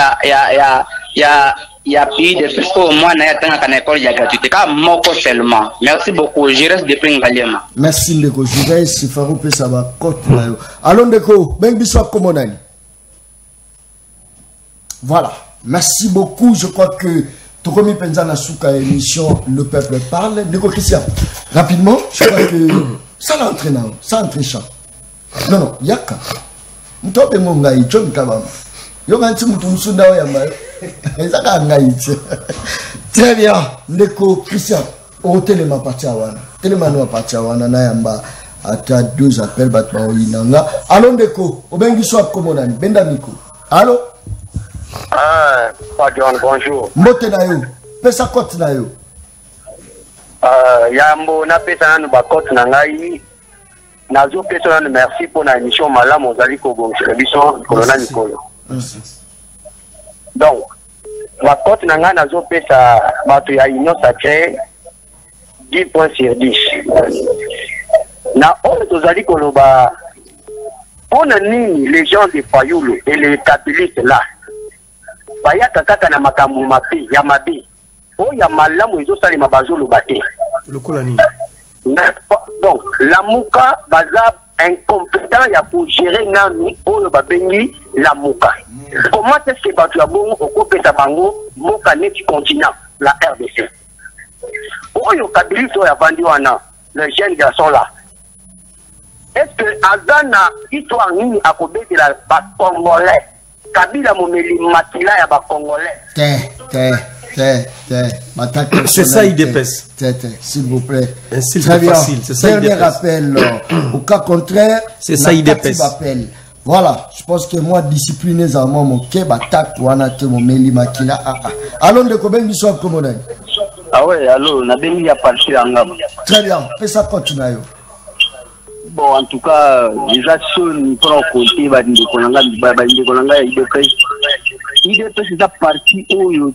y a pays de ce au moins dans l'école, il y a gratuité. Moko seulement. Merci beaucoup. Je reste depuis Ngaliema. Merci Ndeko. Je reste Farou Pesaba Côte. Allons Ndeko. Ben Bishop Komonani. Voilà. Merci beaucoup. Je crois que Tokomi Penzana Souka émission Le Peuple Parle. Ndeko Christian. Rapidement, je crois que ça l'entraînant, ça entraînant. Non, non, Yaka. Mtobe Mongaï, John Kabam. Yoganti Moutoumsunda Yamba. Très bien, Ndeko Christian. Au téléma Pachawana. Téléma no Pachawana Nayamba. Ata 2 appels batma oyinanga. Allô Ndeko, Obengi Swap Komonani, Bendamiko. Allô? Ah, Papa John, bonjour. Mbote na yo, pesa kote na yo. Yambo na pesa nanu ba kote na ngai. Nazo pesa nanu merci pour la émission malamu ozali ko gonchela biso kolona Nikolo. Donc, ma cote n'a nazo pesa bato ya union sacrée 10 points sur 10. Na on tozali koloba on a nini les gens de Fayoulou et les kabylistes là. Baya kaka na makambo mapi ya mabi. O ya malamu ezo sali mabazolo bate. Lokola ni. Donc, la mouka baza incompétent ya pour gérer nani oyo babengi la mouka. Comment est-ce que Batu Abongo occupe sa bango moka neti continent la RDC? Oyo Kabila so ya vandi wana le jeune garçon là. Est-ce que Azana histoire nini akobete la ba Congolais? Kabila momeli matila ya ba Congolais. C'est ça IDPS. S'il vous plaît. Très bien. C'est ça Dernier rappel. Au cas contraire, c'est ça IDPS. Voilà, je pense que moi, discipliné, mon keba tak, wana te mon meli makila. Allons de Koben Bishop Komonai. Ah ouais, allô, na beni ya parti angam. Très bien, pesa continue. Bon, en tout cas, déjà son pro côté ba ndi konanga IDPS. IDPS c'est la partie où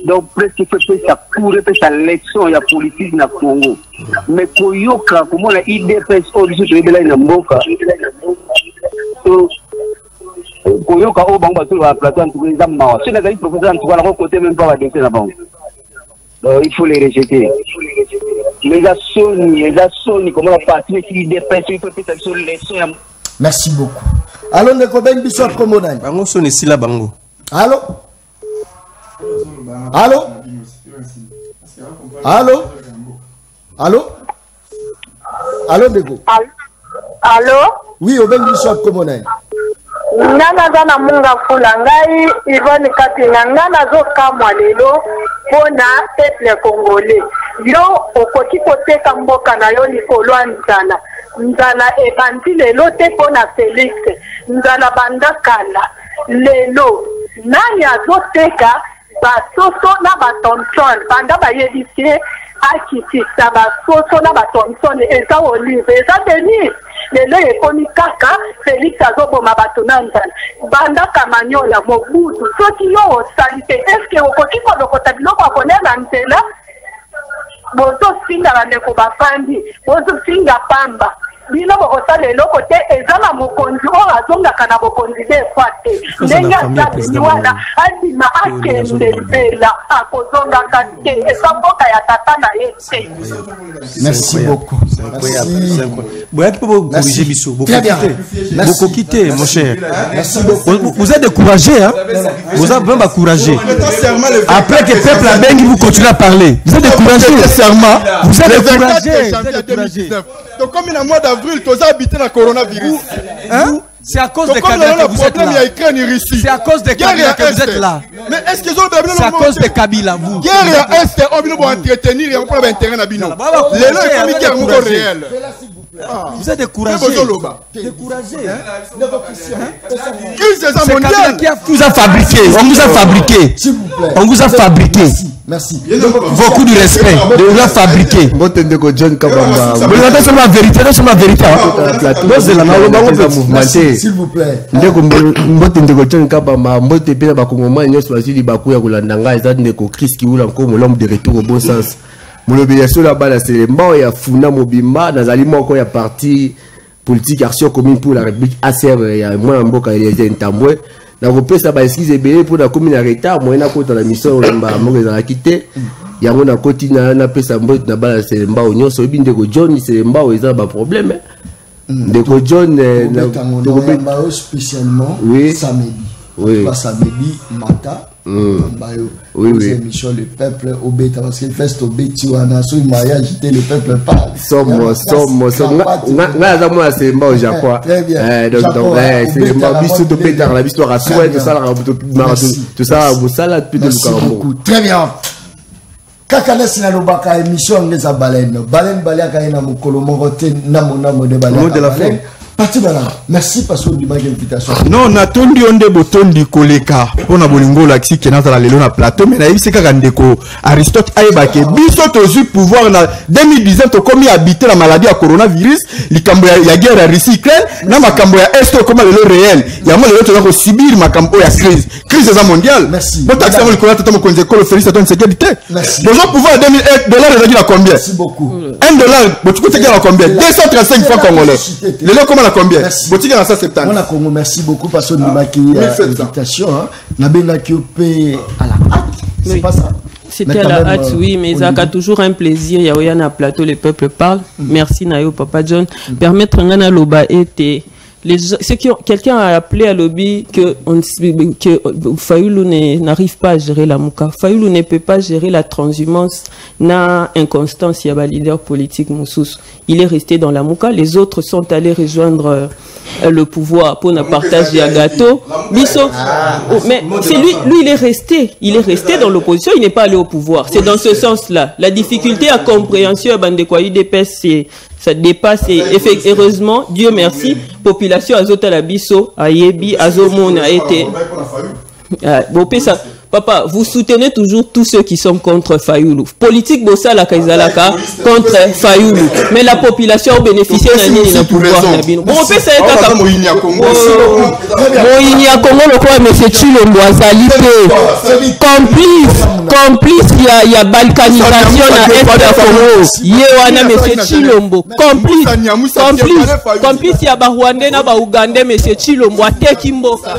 donc presque fait ça pour sa leçon ya politique na Congo. Mais koyoka comment la IDPS aujourd'hui rebelle na mboka. Koyoka o bango bato ba plateau en tout cas mawa. C'est la professeur en tout cas la côté même pas va décès là bango. Donc il faut les rejeter. Les Sony comment la partie qui IDPS il peut peut-être sur leçon. Merci beaucoup. Allons de Koben Bishop Komonani. Bango Sony si la bango. Allô? Allô? Allô? Allô? Allô, Ndeko? Allô? Oui, au même shop, comment on est? Nana zana munga fula ngai Yvonne Kapina ngana zo kamwa lelo pona peuple congolais yo okoki koteka mboka na yo likolo nzala nzala ebandi lelo te pona Félix nzala banda kala lelo nani azoteka basoso na batonton banda bayebisie akitisa basoso na batonton eza olive eza denis lelo ekomi kaka Félix azoboma bato na nzala banda kamanyola mobutu soki yo osali te eske okoki kolokota biloko akonela nzela bozofinga bandeko bafandi bozofinga pamba bino bokosala eloko te eza na mokonzi oyo azongaka na bokonzi defwa te ndenge asabini wana andima akende mpela akozongaka te eza mboka ya tata na ye te. Merci beaucoup. Beaucoup quitté, mon cher. Vous êtes découragé, hein? Vous êtes vraiment découragé. Après que le peuple a bien, vous continuez à parler. Vous êtes découragé. Vous êtes découragé. Donc, comme il y a un mois d'avril, tu as habité le coronavirus. Hein? C'est à cause de Kabila que vous êtes là. C'est à cause de Kabila que vous êtes là. Mais est-ce que c'est à cause de Kabila, vous? Guerre à Est, on va entretenir, il y a un problème d'intérêt à Bino. Les gens qui ont réel. Vous êtes découragé. Découragé. Crise mondiale. On vous a fabriqué. On vous a fabriqué. S'il vous plaît. On vous a fabriqué. Merci. Beaucoup de respect. On vous a fabriqué. Vous regardez seulement la vérité. Non seulement la vérité. S'il vous plaît. L'homme de retour au bon sens. L'obligation là-bas, c'est le mort et Funa Mobimba, dans l'aliment encore, il y a parti politique action commune pour la République ACR, il y a moins un beau quand il y a un tamboué. Dans le pays, ça va esquiser belé pour la commune en retard, moi, il y a dans la mission, on va quitter. Il y a un côté, il y a un peu ça, c'est le mort, on se dit que John, c'est le mort, il y a un problème. De John, spécialement, samedi. Oui. Pas samedi, matin. Oui. Émission le peuple au bêta parce qu'il fait au bêti ou un assaut mariage le peuple parle. Somme. C'est bon, Japon. Très bien. Donc, c'est le bisou de pétard, la histoire à souhait, tout ça, vous salade plus de beaucoup. Très bien. Kakane sinalobaka émission ngeza baleine. Baleine baliaka ina mukolo morote namo de baleine. Merci parce que vous avez invitation. Non, natondi onde botondi koleka. On a bolingo laxi qui n'a pas le na plateau, mais naïf c'est kandeko. Aristote aibake. Biso tozu pouvoir na 2010 to komi habiter la maladie à coronavirus. Likambo ya guerre à Russie Ukraine. Na makambo ya est comme le réel. Ya mo le to ko subir makambo ya crise. Crise mondiale. Merci. Bon taxi mo le kola tata mo konze ko le félicitations de sécurité. Bonjour pouvoir $2000 de la combien? Merci beaucoup. $1. Bon tu peux te dire combien? 235 francs congolais. Le lot comment combien? Merci. Merci beaucoup parce que nous avons invitation. Nous avons à la hâte. C'est pas ça. C'était à la hâte, oui, mais ça a toujours un plaisir. Il y a un plateau, le peuple parle. Merci Nayo, Papa John. Permettre un loba était. Quelqu'un a appelé à lobby que Fayoulou n'arrive pas à gérer la Mouka. Fayoulou ne peut pas gérer la transhumance, n'a inconstance, il y a un leader politique Moussous. Il est resté dans la Mouka. Les autres sont allés rejoindre le pouvoir pour ne partager un gâteau. Mais c'est lui, il est resté. Il est resté dans l'opposition, il n'est pas allé au pouvoir. C'est dans ce sens-là. La difficulté à compréhension, ça dépasse et heureusement, Dieu merci, population azota la biso, ayebi, azomon a été. Papa, vous soutenez toujours tous ceux qui sont contre Fayoulou. Politique Bossa la Kaizalaka contre Fayoulou. Mais la population bénéficie d'un pouvoir. Bon, on peut ça être Moïni à Congo. Moïni à Congo, le quoi, mais c'est Chilombo Azali. Complice, il y a balkanisation à Est à Congo. Yewana, mais c'est Chilombo. Complice, il y a Rwandais, Ougandais, mais c'est Chilombo. Atekimboka.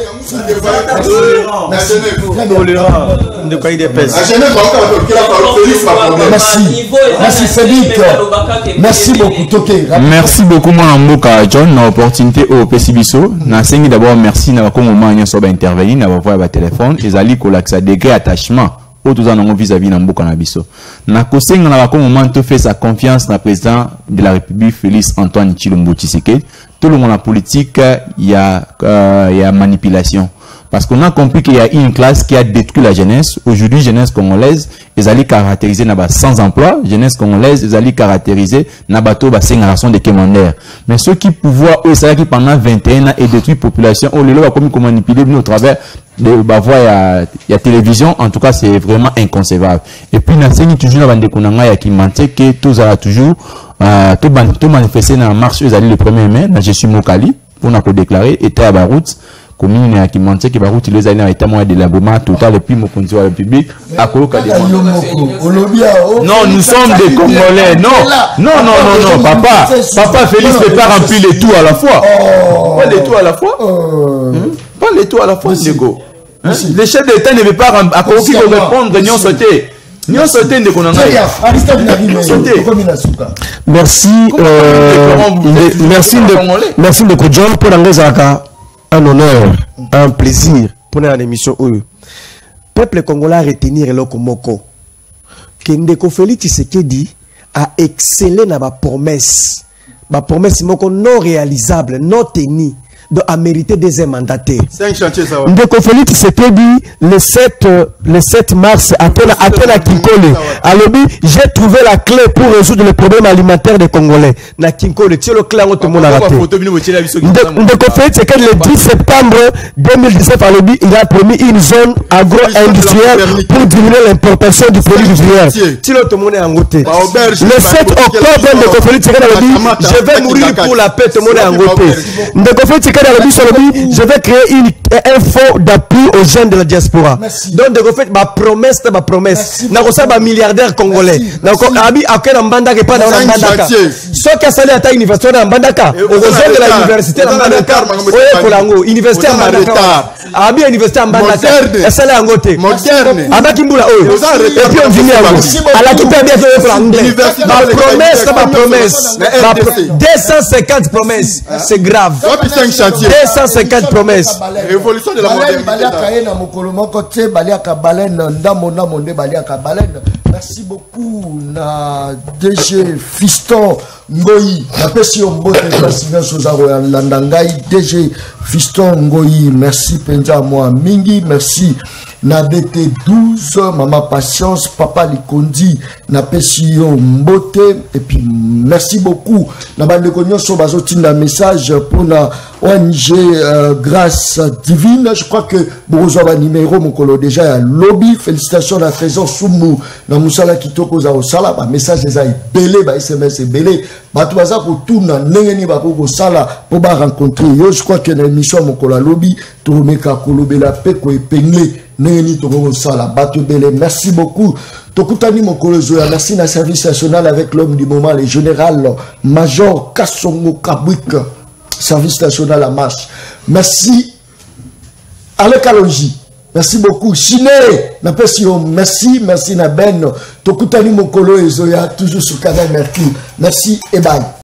de quoi il est pèse. Merci Félix. Merci beaucoup Toké. Merci beaucoup mon Mboka John na opportunité au Pesibiso. Na sengi d'abord merci na ko moment nyo so ba intervenir na ba ba téléphone ezali ko laksa degré attachement au tout en vis-à-vis na Mboka na biso. Na ko sengi na ko moment to fait sa confiance na président de la République Félix Antoine Tshilombo Tshisekedi. Tout le monde en politique il y a manipulation. Parce qu'on a compris qu'il y a une classe qui a détruit la jeunesse. Aujourd'hui, jeunesse congolaise, ils allaient caractériser sans emploi. Jeunesse congolaise, ils allaient caractériser Nabato Bassin de commandeur. Mais ceux qui pouvoir, eux, c'est qui pendant 21 ans et détruit la population, on les a comme manipuler au travers de il y a télévision. En tout cas, c'est vraiment inconcevable. Et puis, nous avons toujours la bande de qui mentait que tous allons toujours, tout manifester dans la marche, ils allaient le 1er mai. Je suis Mokali, pour nous déclarer, était à Barout. Commune qui mentait que Barout les années état moyen de l'élaboration total et puis mon conduit à la République à Koloka. Non, nous sommes des Congolais. Non, papa Félix ne peut pas remplir les tout à la fois. Pas les tout à la fois. Pas les tout à la fois, Nego. Les chefs d'État ne veulent pas à Koloki de répondre, n'y ont sauté. Nous sauté de merci de John pour l'engagement. Un honneur, un plaisir pour une émission où le peuple congolais a retenu le Komoko. Kendeko Félix Tshisekedi a excellé dans ma promesse. Ma promesse non réalisable, non tenue. A mérité des mandataires. C'est un chantier ça. Ndeko Félix Tshisekedi le 7 mars après la Kinkole. Alors j'ai trouvé la clé pour résoudre le problème alimentaire des Congolais. Na Kinkole, c'est le clé en tout le monde a raté. Ndeko Félix Tshisekedi le 10 septembre 2017 alors il a promis une zone agro-industrielle pour diminuer l'importation du produit vivrier. Si le monde est en côté. Le 7 octobre Ndeko Félix Tshisekedi a dit je vais mourir pour la paix, tout le monde est en côté. Ndeko Félix je vais créer un fonds d'appui aux jeunes de la diaspora. Donc, de fait, ma promesse. N'a pas milliardaire congolais. N'a pas Mbandaka et pas dans Mbandaka. Soit qu'à saler à ta université dans Mbandaka. Aux jeunes de la université dans Mbandaka. Oye université en Mbandaka. Abi université en Mbandaka. Et ça là en côté. Aba Kimbula Oyo. Et puis on finit à la qui perd bien que ma promesse. 250 promesses. C'est grave. 250 promesses. Révolution de la modernité. Merci beaucoup na DG Fiston Ngoyi. DG Fiston Ngoyi. Merci Penja moi Mingi. Merci na DT12 Maman Patience Papa Likondi na Pesio Mbote. Et puis merci beaucoup na bande de so bazotinda message pour na ONG Grâce Divine. Je crois que Bourgeois numéro mon colo déjà à lobby. Félicitations à la présence Soumou na Moussala Kitoko za Osala. Ba message les a belé, ba SMS belé. Ba tuaza pour tout na nengeni ba ko sala pour ba rencontrer yo. Je crois que na émission mon colo lobby to meka kolobe la pe ko epengle nengeni to ko sala ba to belé. Merci beaucoup. Tokutani mon colo zoya. Merci na service national avec l'homme du moment le général Major Kassongo Kabwik. Service national à marche. Merci Alec Alonji. Merci beaucoup. Chine, merci na Ben. Tokutani Mokolo et Zoya, toujours sur Canal Mercure. Merci et bye.